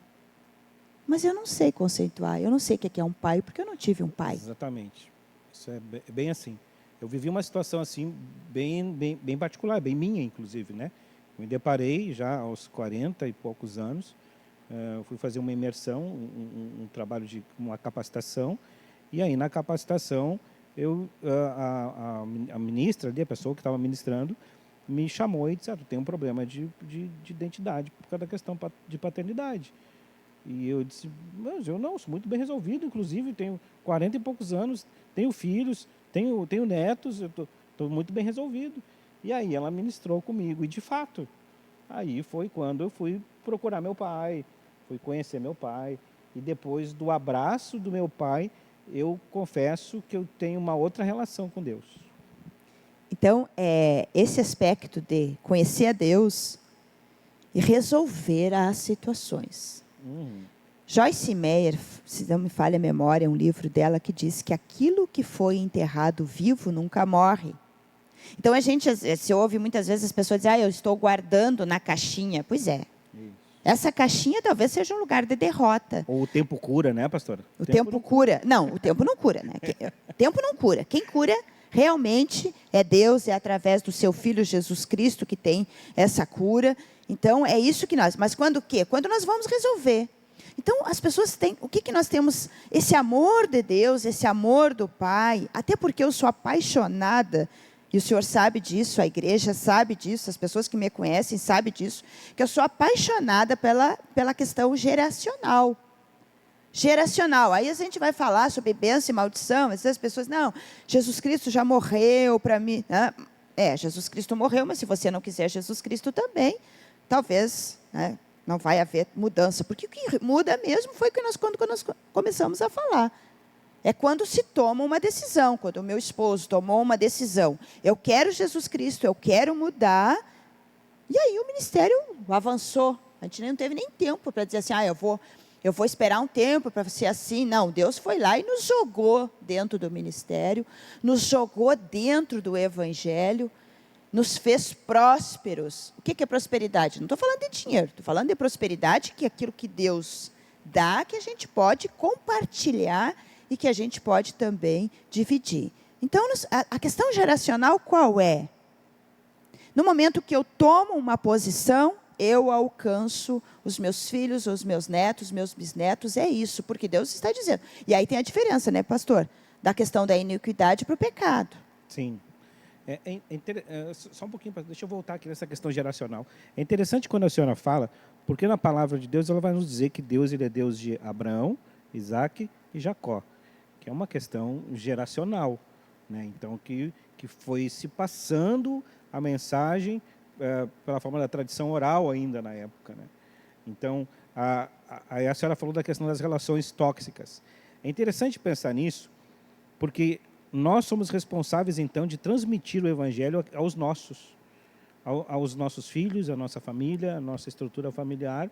mas eu não sei conceituar, eu não sei o que é um pai, porque eu não tive um pai. Exatamente. Isso é bem assim. Eu vivi uma situação assim, bem particular, bem minha, inclusive, né? Me deparei já aos 40 e poucos anos, fui fazer uma imersão, um trabalho de uma capacitação, e aí na capacitação a ministra ali, a pessoa que estava ministrando, me chamou e disse, tu tem um problema de identidade por causa da questão de paternidade. E eu disse, mas eu não, sou muito bem resolvido, inclusive tenho 40 e poucos anos, tenho filhos, tenho netos, eu estou muito bem resolvido. E aí ela ministrou comigo, e de fato, aí foi quando eu fui procurar meu pai, fui conhecer meu pai, e depois do abraço do meu pai, eu confesso que eu tenho uma outra relação com Deus. Então, esse aspecto de conhecer a Deus e resolver as situações. Joyce Meyer, se não me falha a memória, é um livro dela que diz que aquilo que foi enterrado vivo nunca morre. Então, se ouve muitas vezes as pessoas dizem, eu estou guardando na caixinha. Pois é. Essa caixinha talvez seja um lugar de derrota. Ou o tempo cura, né, pastora? O tempo cura. Não, o tempo não cura, né? O tempo não cura. Quem cura realmente é Deus, é através do seu Filho Jesus Cristo que tem essa cura. Então, é isso que nós... Mas quando o quê? Quando nós vamos resolver. Então, as pessoas têm... O que nós temos? Esse amor de Deus, esse amor do Pai. Até porque eu sou apaixonada, e o senhor sabe disso, a igreja sabe disso, as pessoas que me conhecem sabem disso, que eu sou apaixonada pela questão geracional. Geracional. Aí a gente vai falar sobre bênção e maldição, mas as pessoas, não, Jesus Cristo já morreu para mim. Jesus Cristo morreu, mas se você não quiser Jesus Cristo também, talvez, né, não vai haver mudança. Porque o que muda mesmo foi quando nós começamos a falar. É quando se toma uma decisão, quando o meu esposo tomou uma decisão. Eu quero Jesus Cristo, eu quero mudar. E aí o ministério avançou. A gente não teve nem tempo para dizer assim, eu vou esperar um tempo para ser assim. Não, Deus foi lá e nos jogou dentro do ministério, nos jogou dentro do evangelho, nos fez prósperos. O que é prosperidade? Não estou falando de dinheiro, estou falando de prosperidade, que é aquilo que Deus dá, que a gente pode compartilhar e que a gente pode também dividir. Então, a questão geracional qual é? No momento que eu tomo uma posição, eu alcanço os meus filhos, os meus netos, meus bisnetos, é isso, porque Deus está dizendo. E aí tem a diferença, né, pastor? Da questão da iniquidade para o pecado. Sim. Só um pouquinho, deixa eu voltar aqui nessa questão geracional. É interessante quando a senhora fala, porque na palavra de Deus ela vai nos dizer que Deus ele é Deus de Abraão, Isaac e Jacó, que é uma questão geracional, né? Então, que foi se passando a mensagem pela forma da tradição oral ainda na época, né? Então, a senhora falou da questão das relações tóxicas. É interessante pensar nisso, porque nós somos responsáveis, então, de transmitir o Evangelho aos nossos filhos, à nossa família, à nossa estrutura familiar.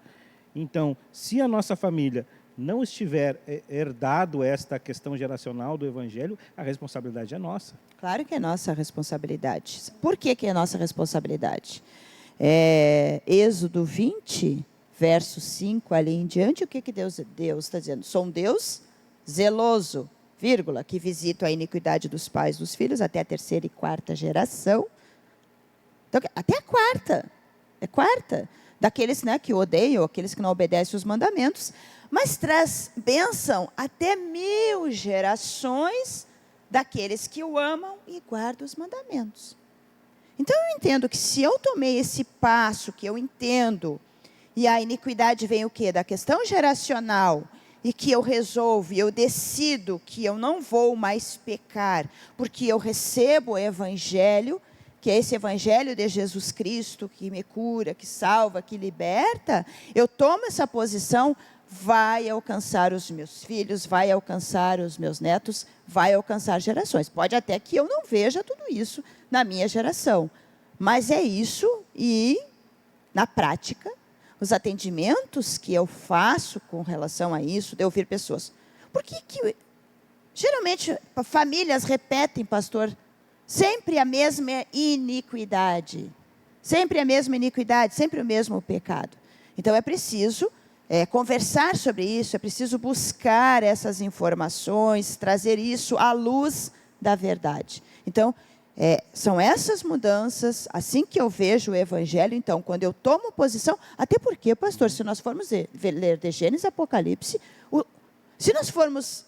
Então, se a nossa família não estiver herdado esta questão geracional do Evangelho, a responsabilidade é nossa. Claro que é nossa responsabilidade. Por que é nossa responsabilidade? Êxodo 20, verso 5, ali em diante, o que Deus está dizendo? Sou um Deus zeloso, vírgula, que visito a iniquidade dos pais dos filhos até a 3ª e 4ª geração. Então, até a quarta. Daqueles, né, que odeiam, aqueles que não obedecem os mandamentos, mas traz bênção até 1000 gerações daqueles que o amam e guardam os mandamentos. Então, eu entendo que se eu tomei esse passo, que eu entendo E a iniquidade vem o quê? Da questão geracional. E que eu resolvo, eu decido que eu não vou mais pecar, porque eu recebo o Evangelho, que é esse Evangelho de Jesus Cristo, que me cura, que salva, que liberta. Eu tomo essa posição, vai alcançar os meus filhos, vai alcançar os meus netos, vai alcançar gerações. Pode até que eu não veja tudo isso na minha geração, mas é isso. E, na prática, os atendimentos que eu faço com relação a isso, de ouvir pessoas. Por que geralmente famílias repetem, pastor, sempre a mesma iniquidade? Sempre a mesma iniquidade, sempre o mesmo pecado. Então é preciso conversar sobre isso, é preciso buscar essas informações, trazer isso à luz da verdade. Então, são essas mudanças, assim que eu vejo o Evangelho, então, quando eu tomo posição, até porque, pastor, se nós formos ler de Gênesis e Apocalipse, se nós formos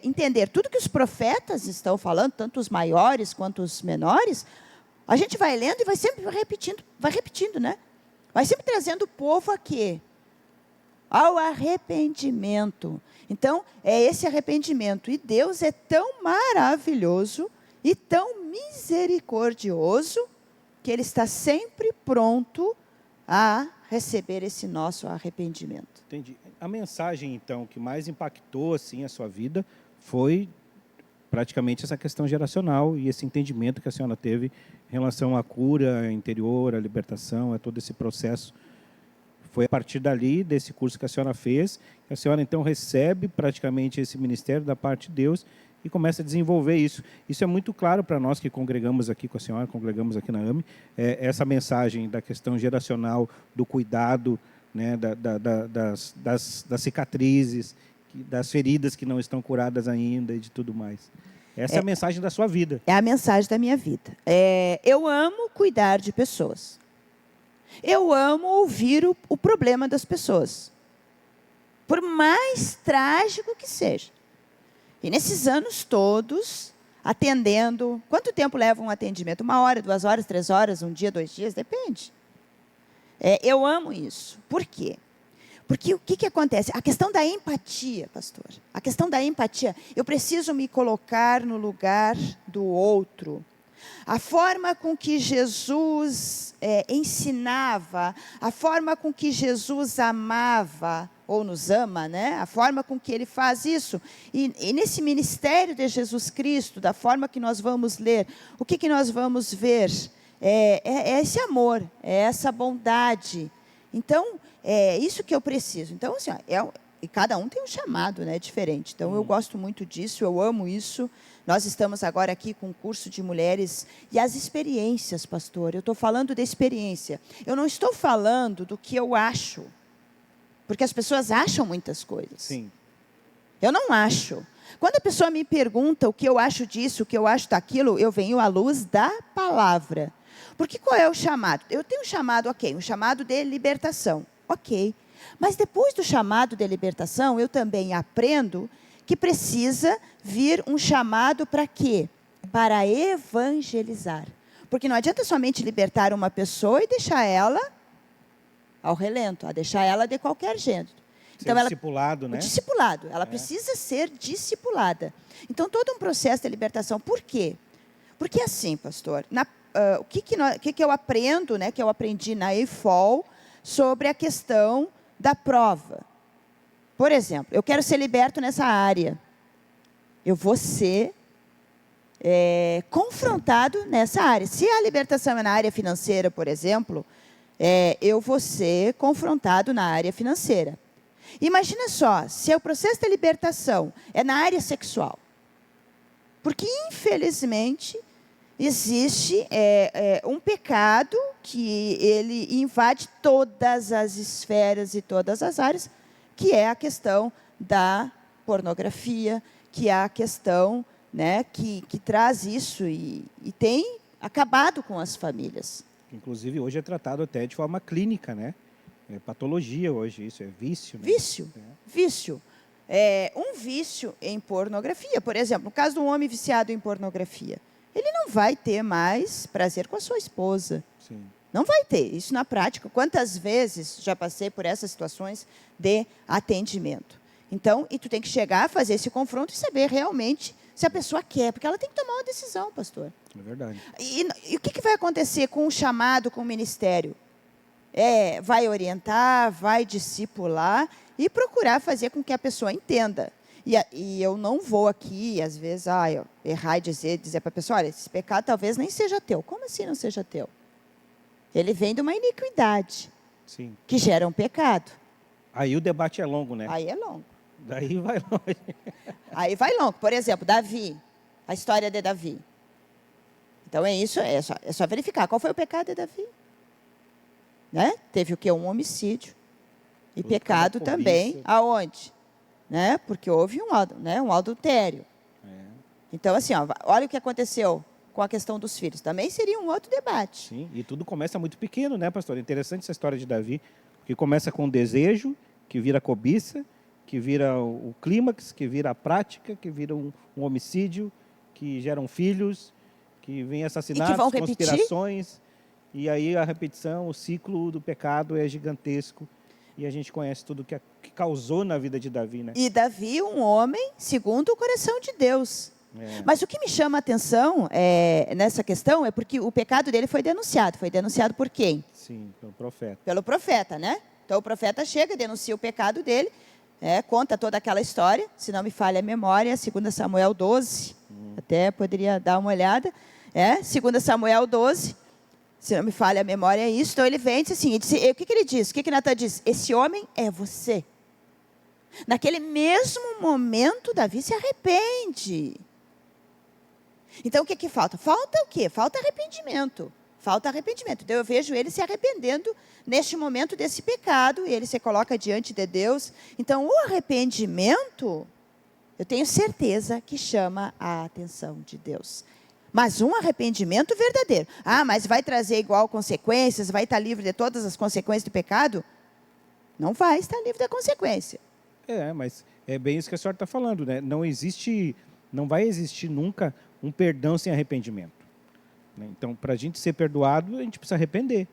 entender tudo que os profetas estão falando, tanto os maiores quanto os menores, a gente vai lendo e vai sempre repetindo, né? Vai sempre trazendo o povo a quê? Ao arrependimento. Então, é esse arrependimento. E Deus é tão maravilhoso e tão misericordioso que Ele está sempre pronto a receber esse nosso arrependimento. Entendi. A mensagem, então, que mais impactou assim, a sua vida foi praticamente essa questão geracional e esse entendimento que a senhora teve em relação à cura interior, à libertação, a todo esse processo. Foi a partir dali, desse curso que a senhora fez, que a senhora, então, recebe praticamente esse ministério da parte de Deus e começa a desenvolver isso. Isso é muito claro para nós que congregamos aqui com a senhora, congregamos aqui na AME, essa mensagem da questão geracional, do cuidado, né, das cicatrizes, das feridas que não estão curadas ainda e de tudo mais. Essa é a mensagem da sua vida. É a mensagem da minha vida. Eu amo cuidar de pessoas. Eu amo ouvir o problema das pessoas. Por mais trágico que seja. E nesses anos todos, atendendo... Quanto tempo leva um atendimento? 1 hora, 2 horas, 3 horas, 1 dia, 2 dias? Depende. Eu amo isso. Por quê? Porque o que acontece? A questão da empatia, pastor. A questão da empatia. Eu preciso me colocar no lugar do outro. A forma com que Jesus ensinava, a forma com que Jesus amava, ou nos ama, né? A forma com que Ele faz isso. E nesse ministério de Jesus Cristo, da forma que nós vamos ler, o que nós vamos ver? É esse amor, é essa bondade. Então, é isso que eu preciso. Então, assim, e cada um tem um chamado, né, diferente. Então, eu gosto muito disso, eu amo isso. Nós estamos agora aqui com um curso de mulheres e as experiências, pastor. Eu estou falando de experiência. Eu não estou falando do que eu acho, porque as pessoas acham muitas coisas. Sim. Eu não acho. Quando a pessoa me pergunta o que eu acho disso, o que eu acho daquilo, eu venho à luz da palavra. Porque qual é o chamado? Eu tenho um chamado, ok, um chamado de libertação. Ok. Mas depois do chamado de libertação, eu também aprendo que precisa vir um chamado para quê? Para evangelizar. Porque não adianta somente libertar uma pessoa e deixar ela ao relento, a deixar ela de qualquer jeito. Então, discipulado, né? Discipulado. Ela precisa ser discipulada. Então, todo um processo de libertação. Por quê? Porque assim, pastor, o que eu aprendo, né, que eu aprendi na EFOL, sobre a questão da prova. Por exemplo, eu quero ser liberto nessa área. Eu vou ser confrontado nessa área. Se a libertação é na área financeira, por exemplo, eu vou ser confrontado na área financeira. Imagina só, se o processo de libertação é na área sexual. Porque, infelizmente, existe um pecado que ele invade todas as esferas e todas as áreas, que é a questão da pornografia, que é a questão, né, que traz isso e tem acabado com as famílias. Inclusive, hoje é tratado até de forma clínica, né? É patologia hoje, isso é vício. Né? Vício. Um vício em pornografia. Por exemplo, no caso de um homem viciado em pornografia, ele não vai ter mais prazer com a sua esposa. Sim. Não vai ter. Isso na prática. Quantas vezes já passei por essas situações de atendimento? Então, e tu tem que chegar, fazer esse confronto e saber realmente se a pessoa quer, porque ela tem que tomar uma decisão, pastor. É verdade. E o que vai acontecer com o chamado, com o ministério? Vai orientar, vai discipular e procurar fazer com que a pessoa entenda. E eu não vou aqui, às vezes, errar e dizer para a pessoa, olha, esse pecado talvez nem seja teu. Como assim não seja teu? Ele vem de uma iniquidade, Sim. que gera um pecado. Aí o debate é longo, né? Aí é longo. Daí vai longe. Aí vai longo. Por exemplo, Davi, a história de Davi. Então é só verificar qual foi o pecado de Davi. Né? Teve o quê? Um homicídio. E Tudo pecado cobiça. também, aonde? Né? Porque houve um adultério. Então, assim, olha o que aconteceu com a questão dos filhos. Também seria um outro debate. Sim, e tudo começa muito pequeno, né, pastor? Interessante essa história de Davi, que começa com um desejo, que vira cobiça, que vira o clímax, que vira a prática, que vira um homicídio, que geram filhos, que vem assassinatos, E que vão repetir? conspirações. E aí a repetição, o ciclo do pecado é gigantesco. E a gente conhece tudo que causou na vida de Davi, né? E Davi, um homem segundo o coração de Deus. Mas o que me chama a atenção nessa questão é porque o pecado dele foi denunciado. Foi denunciado por quem? Sim, pelo profeta. Pelo profeta, né? Então o profeta chega, denuncia o pecado dele, conta toda aquela história, se não me falha a memória, 2 Samuel 12, até poderia dar uma olhada, 2 Samuel 12, se não me falha a memória é isso. Então ele vem e diz assim, o que ele diz? O que Natan diz? Esse homem é você. Naquele mesmo momento, Davi se arrepende. Então, o que falta? Falta o quê? Falta arrependimento. Falta arrependimento. Então, eu vejo ele se arrependendo neste momento desse pecado, e ele se coloca diante de Deus. Então, o arrependimento, eu tenho certeza que chama a atenção de Deus. Mas um arrependimento verdadeiro. Mas vai trazer igual consequências? Vai estar livre de todas as consequências do pecado? Não vai estar livre da consequência. Mas é bem isso que a senhora está falando, né? Não vai existir nunca um perdão sem arrependimento. Né? Então, para a gente ser perdoado, a gente precisa arrepender.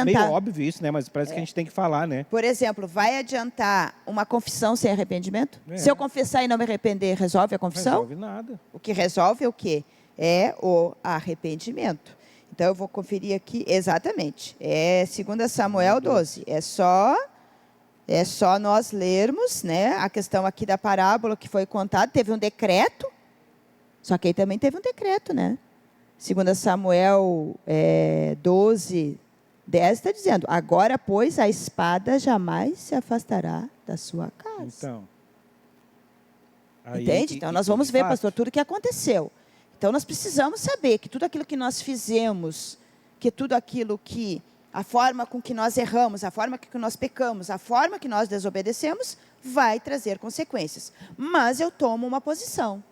Meio óbvio isso, né? Mas parece que a gente tem que falar, né? Por exemplo, vai adiantar uma confissão sem arrependimento? Se eu confessar e não me arrepender, resolve a confissão? Não resolve nada. O que resolve é o quê? É o arrependimento. Então, eu vou conferir aqui exatamente. 2 Samuel 12. É só nós lermos, né? A questão aqui da parábola que foi contada. Teve um decreto. Só que aí também teve um decreto, né? 2 Samuel 12, 10 está dizendo, agora, pois, a espada jamais se afastará da sua casa. Então. Entende? Então, nós vamos ver, pastor, tudo o que aconteceu. Então, nós precisamos saber que tudo aquilo que nós fizemos, que tudo aquilo que, a forma com que nós erramos, a forma com que nós pecamos, a forma que nós desobedecemos, vai trazer consequências. Mas eu tomo uma posição.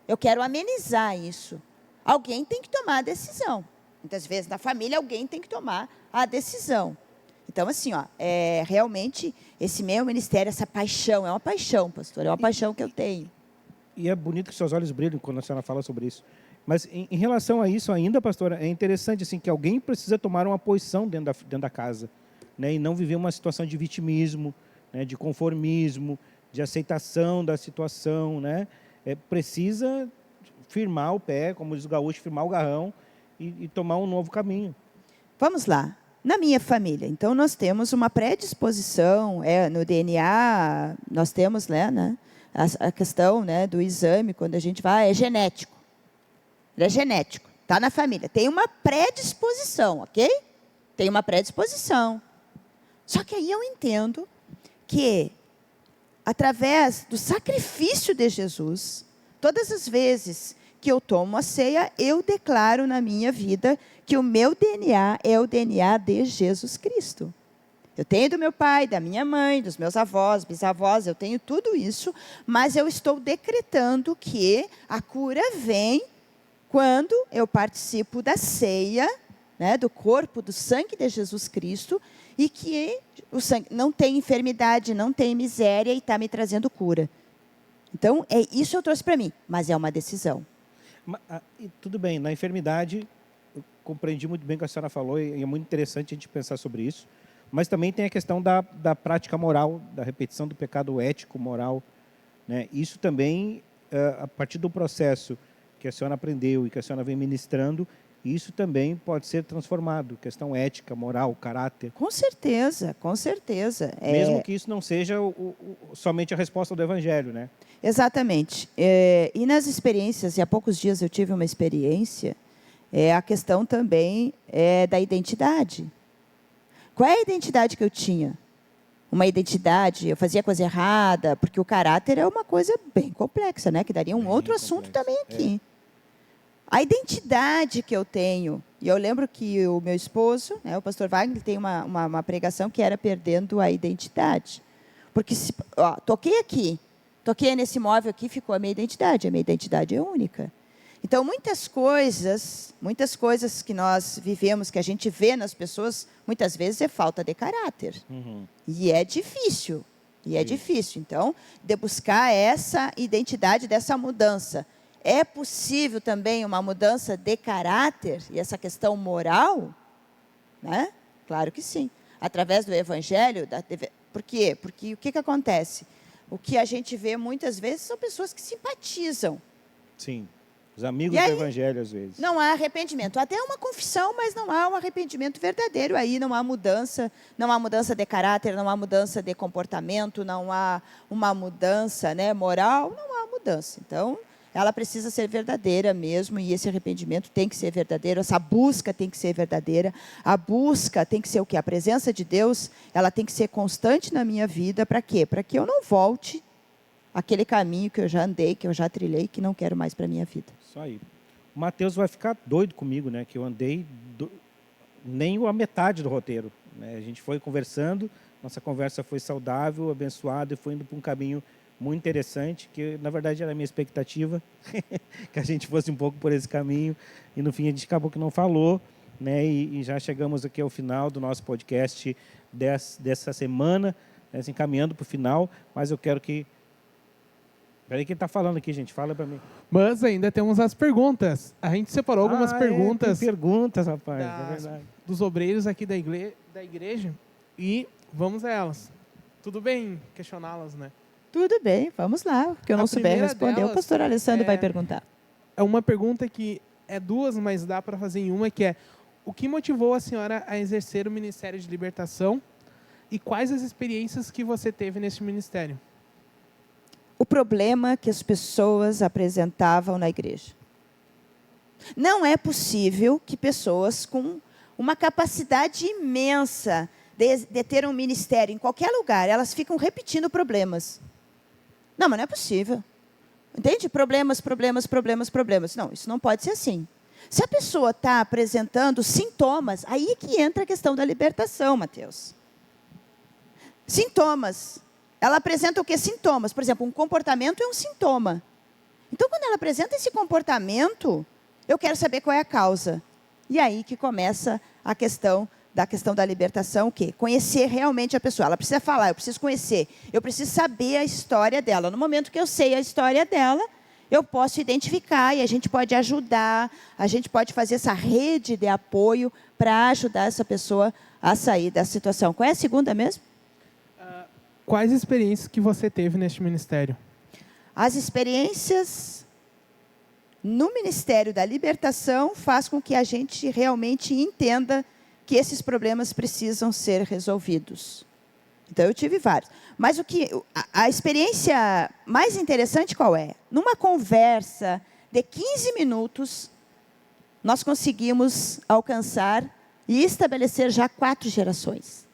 Eu quero amenizar isso. Alguém tem que tomar a decisão. Muitas vezes, na família, alguém tem que tomar a decisão. Então, assim, realmente, esse meu ministério, essa paixão, é uma paixão, pastor, é uma paixão que eu tenho. E é bonito que seus olhos brilham quando a senhora fala sobre isso. Mas, em relação a isso ainda, pastora, é interessante assim, que alguém precisa tomar uma posição dentro da casa, né? E não viver uma situação de vitimismo, né? De conformismo, de aceitação da situação, né? Precisa firmar o pé, como diz o gaúcho, firmar o garrão e tomar um novo caminho. Vamos lá. Na minha família, então, nós temos uma predisposição, no DNA, nós temos a questão do exame, quando a gente vai, é genético. Ele é genético, está na família. Tem uma predisposição, ok? Tem uma predisposição. Só que aí eu entendo que, através do sacrifício de Jesus, todas as vezes que eu tomo a ceia, eu declaro na minha vida que o meu DNA é o DNA de Jesus Cristo. Eu tenho do meu pai, da minha mãe, dos meus avós, bisavós, eu tenho tudo isso, mas eu estou decretando que a cura vem quando eu participo da ceia, do corpo, do sangue de Jesus Cristo, e que o sangue não tem enfermidade, não tem miséria e está me trazendo cura. Então, isso eu trouxe para mim, mas é uma decisão. Tudo bem, na enfermidade eu compreendi muito bem o que a senhora falou e é muito interessante a gente pensar sobre isso. Mas também tem a questão da prática moral, da repetição do pecado ético, moral, né? Isso também, a partir do processo que a senhora aprendeu e que a senhora vem ministrando, isso também pode ser transformado, questão ética, moral, caráter. Com certeza, com certeza. Mesmo que isso não seja somente a resposta do Evangelho, né? Exatamente. E nas experiências, e há poucos dias eu tive uma experiência, a questão também da identidade. Qual é a identidade que eu tinha? Uma identidade, eu fazia coisa errada, porque o caráter é uma coisa bem complexa, né? Que daria um outro assunto também aqui. A identidade que eu tenho, e eu lembro que o meu esposo, né, o pastor Wagner, tem uma pregação que era perdendo a identidade. Porque, toquei aqui, toquei nesse móvel aqui, ficou a minha identidade é única. Então, muitas coisas que nós vivemos, que a gente vê nas pessoas, muitas vezes é falta de caráter. E é difícil, difícil. Então, de buscar essa identidade dessa mudança. É possível também uma mudança de caráter e essa questão moral? Né? Claro que sim. Através do Evangelho. Por quê? Porque o que acontece? O que a gente vê muitas vezes são pessoas que simpatizam. Sim. Os amigos do Evangelho, às vezes. Não há arrependimento. Até uma confissão, mas não há um arrependimento verdadeiro. Aí não há mudança de caráter, não há mudança de comportamento, não há uma mudança, né, moral, não há mudança. Então, ela precisa ser verdadeira mesmo, e esse arrependimento tem que ser verdadeiro, essa busca tem que ser verdadeira. A busca tem que ser o quê? A presença de Deus, ela tem que ser constante na minha vida. Para quê? Para que eu não volte aquele caminho que eu já andei, que eu já trilhei, que não quero mais para a minha vida. Isso aí. O Mateus vai ficar doido comigo, né? Que eu andei nem a metade do roteiro, né? A gente foi conversando, nossa conversa foi saudável, abençoada, e foi indo para um caminho muito interessante, que na verdade era a minha expectativa, que a gente fosse um pouco por esse caminho, e no fim a gente acabou que não falou, né? E já chegamos aqui ao final do nosso podcast dessa semana, né? Encaminhando para o final, mas eu quero que... Peraí, quem está falando aqui, gente? Fala para mim. Mas ainda temos as perguntas. A gente separou algumas perguntas. Tem perguntas, rapaz, é verdade. Dos obreiros aqui da igreja, e vamos a elas. Tudo bem questioná-las, né? Tudo bem, vamos lá. Porque eu não souber responder, o pastor Alessandro vai perguntar. É uma pergunta que é duas, mas dá para fazer em uma, que é: o que motivou a senhora a exercer o Ministério de Libertação e quais as experiências que você teve nesse ministério? O problema que as pessoas apresentavam na igreja. Não é possível que pessoas com uma capacidade imensa de ter um ministério em qualquer lugar, elas ficam repetindo problemas. Não, mas não é possível. Entende? Problemas. Não, isso não pode ser assim. Se a pessoa está apresentando sintomas, aí é que entra a questão da libertação, Mateus. Sintomas. Ela apresenta o que? Sintomas. Por exemplo, um comportamento é um sintoma. Então, quando ela apresenta esse comportamento, eu quero saber qual é a causa. E aí que começa a questão da libertação, o quê? Conhecer realmente a pessoa. Ela precisa falar, eu preciso conhecer, eu preciso saber a história dela. No momento que eu sei a história dela, eu posso identificar e a gente pode ajudar, a gente pode fazer essa rede de apoio para ajudar essa pessoa a sair dessa situação. Qual é a segunda mesmo? Quais experiências que você teve neste ministério? As experiências no Ministério da Libertação faz com que a gente realmente entenda que esses problemas precisam ser resolvidos. Então, eu tive vários. Mas a experiência mais interessante qual é? Numa conversa de 15 minutos, nós conseguimos alcançar e estabelecer já 4 gerações.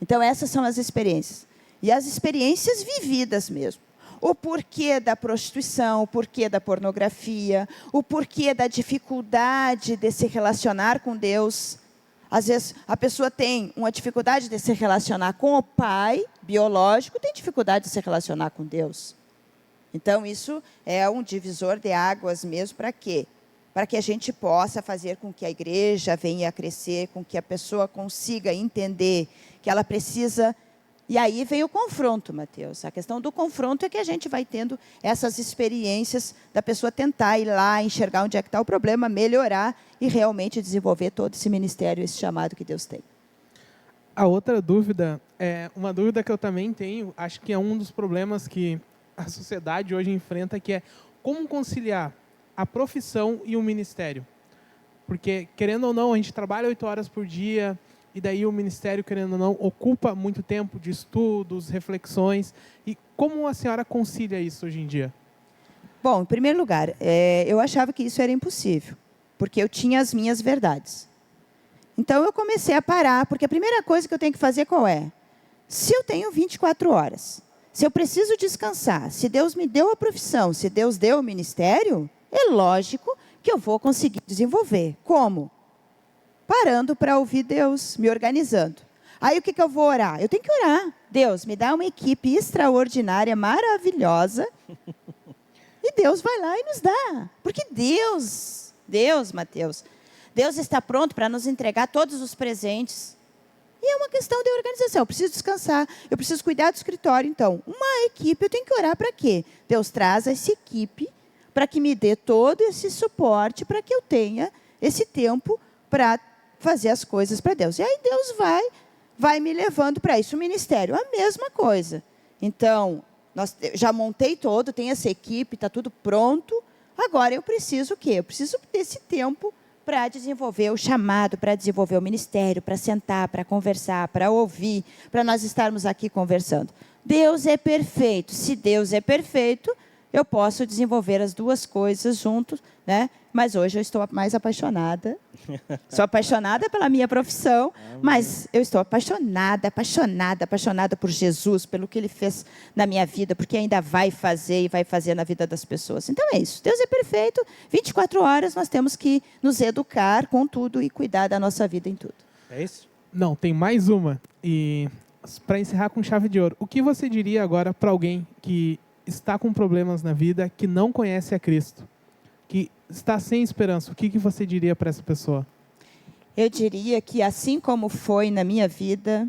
Então, essas são as experiências. E as experiências vividas mesmo. O porquê da prostituição, o porquê da pornografia, o porquê da dificuldade de se relacionar com Deus. Às vezes, a pessoa tem uma dificuldade de se relacionar com o pai biológico, tem dificuldade de se relacionar com Deus. Então, isso é um divisor de águas mesmo. Para quê? Para que a gente possa fazer com que a igreja venha a crescer, com que a pessoa consiga entender que ela precisa E aí vem o confronto, Mateus. A questão do confronto é que a gente vai tendo essas experiências da pessoa tentar ir lá, enxergar onde é que está o problema, melhorar e realmente desenvolver todo esse ministério, esse chamado que Deus tem. A outra dúvida, uma dúvida que eu também tenho, acho que é um dos problemas que a sociedade hoje enfrenta, que é como conciliar a profissão e o ministério. Porque, querendo ou não, a gente trabalha 8 horas por dia, e daí o ministério, querendo ou não, ocupa muito tempo de estudos, reflexões. E como a senhora concilia isso hoje em dia? Bom, em primeiro lugar, eu achava que isso era impossível, porque eu tinha as minhas verdades. Então, eu comecei a parar, porque a primeira coisa que eu tenho que fazer qual é? Se eu tenho 24 horas, se eu preciso descansar, se Deus me deu a profissão, se Deus deu o ministério, é lógico que eu vou conseguir desenvolver. Como? Parando para ouvir Deus, me organizando. Aí o que eu vou orar? Eu tenho que orar. Deus, me dá uma equipe extraordinária, maravilhosa, e Deus vai lá e nos dá. Porque Deus, Mateus, Deus está pronto para nos entregar todos os presentes. E é uma questão de organização. Eu preciso descansar, eu preciso cuidar do escritório. Então, uma equipe, eu tenho que orar para quê? Deus traz essa equipe para que me dê todo esse suporte, para que eu tenha esse tempo para fazer as coisas para Deus. E aí Deus vai me levando para isso. O ministério, a mesma coisa. Então, eu já montei todo, tem essa equipe, está tudo pronto. Agora eu preciso o quê? Eu preciso desse tempo para desenvolver o chamado, para desenvolver o ministério, para sentar, para conversar, para ouvir, para nós estarmos aqui conversando. Deus é perfeito. Se Deus é perfeito, eu posso desenvolver as duas coisas juntos, né? Mas hoje eu estou mais apaixonada. Sou apaixonada pela minha profissão, mas eu estou apaixonada por Jesus, pelo que Ele fez na minha vida, porque ainda vai fazer e vai fazer na vida das pessoas. Então é isso. Deus é perfeito. 24 horas nós temos que nos educar com tudo e cuidar da nossa vida em tudo. É isso? Não, tem mais uma. E para encerrar com chave de ouro, o que você diria agora para alguém que está com problemas na vida, que não conhece a Cristo, que está sem esperança? O que você diria para essa pessoa? Eu diria que, assim como foi na minha vida,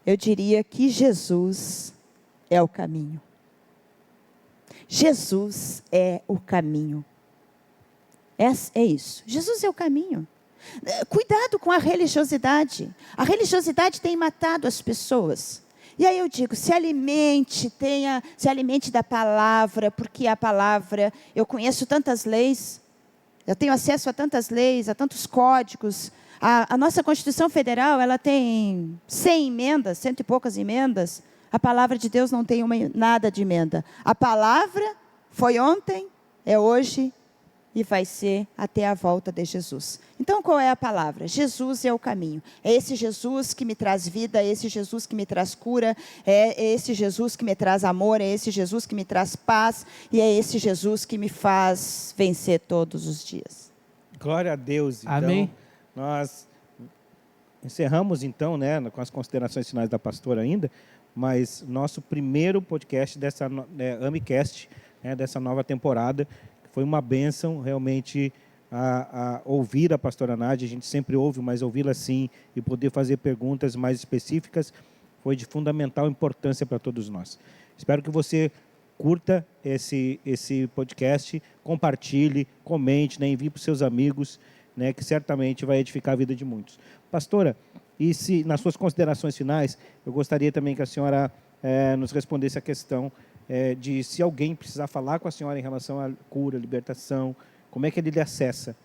eu diria que Jesus é o caminho. Jesus é o caminho. É isso. Jesus é o caminho. Cuidado com a religiosidade. A religiosidade tem matado as pessoas. E aí eu digo, se alimente da palavra, porque a palavra, eu conheço tantas leis, eu tenho acesso a tantas leis, a tantos códigos. A nossa Constituição Federal, ela tem 100 emendas, 100 e poucas emendas. A palavra de Deus não tem nada de emenda. A palavra foi ontem, é hoje e vai ser até a volta de Jesus. Então, qual é a palavra? Jesus é o caminho. É esse Jesus que me traz vida, é esse Jesus que me traz cura, é esse Jesus que me traz amor, é esse Jesus que me traz paz, e é esse Jesus que me faz vencer todos os dias. Glória a Deus. Então, amém. Nós encerramos, então, né, com as considerações finais da pastora ainda, mas nosso primeiro podcast dessa AmiCast, né, dessa nova temporada. Foi uma bênção, realmente, a ouvir a pastora Nádia. A gente sempre ouve, mas ouvi-la assim e poder fazer perguntas mais específicas foi de fundamental importância para todos nós. Espero que você curta esse podcast, compartilhe, comente, né, envie para os seus amigos, né, que certamente vai edificar a vida de muitos. Pastora, e se nas suas considerações finais, eu gostaria também que a senhora nos respondesse a questão de se alguém precisar falar com a senhora em relação à cura, libertação, como é que ele lhe acessa?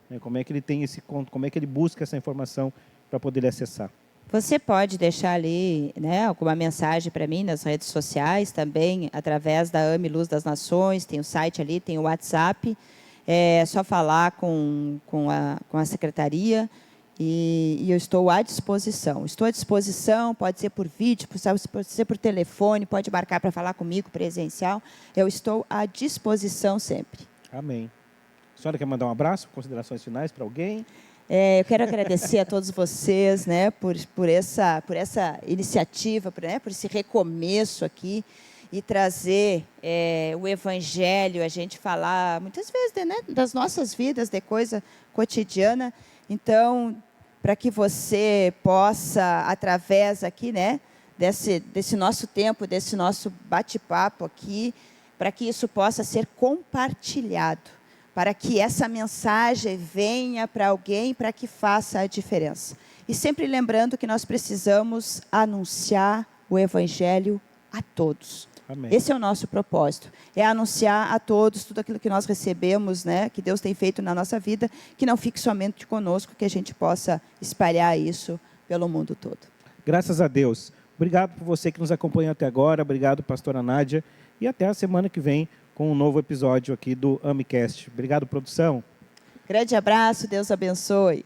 Né? Como é que ele tem esse conto? Como é que ele busca essa informação para poder lhe acessar? Você pode deixar ali, né, alguma mensagem para mim nas redes sociais também, através da AMI Luz das Nações, tem o site ali, tem o WhatsApp, é só falar com a secretaria. E eu estou à disposição. Estou à disposição, pode ser por vídeo, pode ser por telefone, pode marcar para falar comigo presencial. Eu estou à disposição sempre. Amém. A senhora quer mandar um abraço, considerações finais para alguém? Eu quero agradecer a todos vocês, né, por essa iniciativa, por esse recomeço aqui e trazer o Evangelho, a gente falar muitas vezes das nossas vidas, de coisa cotidiana. Então, para que você possa, através aqui, né, desse nosso tempo, desse nosso bate-papo aqui, para que isso possa ser compartilhado, para que essa mensagem venha para alguém, para que faça a diferença. E sempre lembrando que nós precisamos anunciar o Evangelho a todos. Amém. Esse é o nosso propósito, é anunciar a todos tudo aquilo que nós recebemos, né, que Deus tem feito na nossa vida, que não fique somente conosco, que a gente possa espalhar isso pelo mundo todo. Graças a Deus. Obrigado por você que nos acompanha até agora. Obrigado, pastora Nádia. E até a semana que vem com um novo episódio aqui do AmiCast. Obrigado, produção. Grande abraço, Deus abençoe.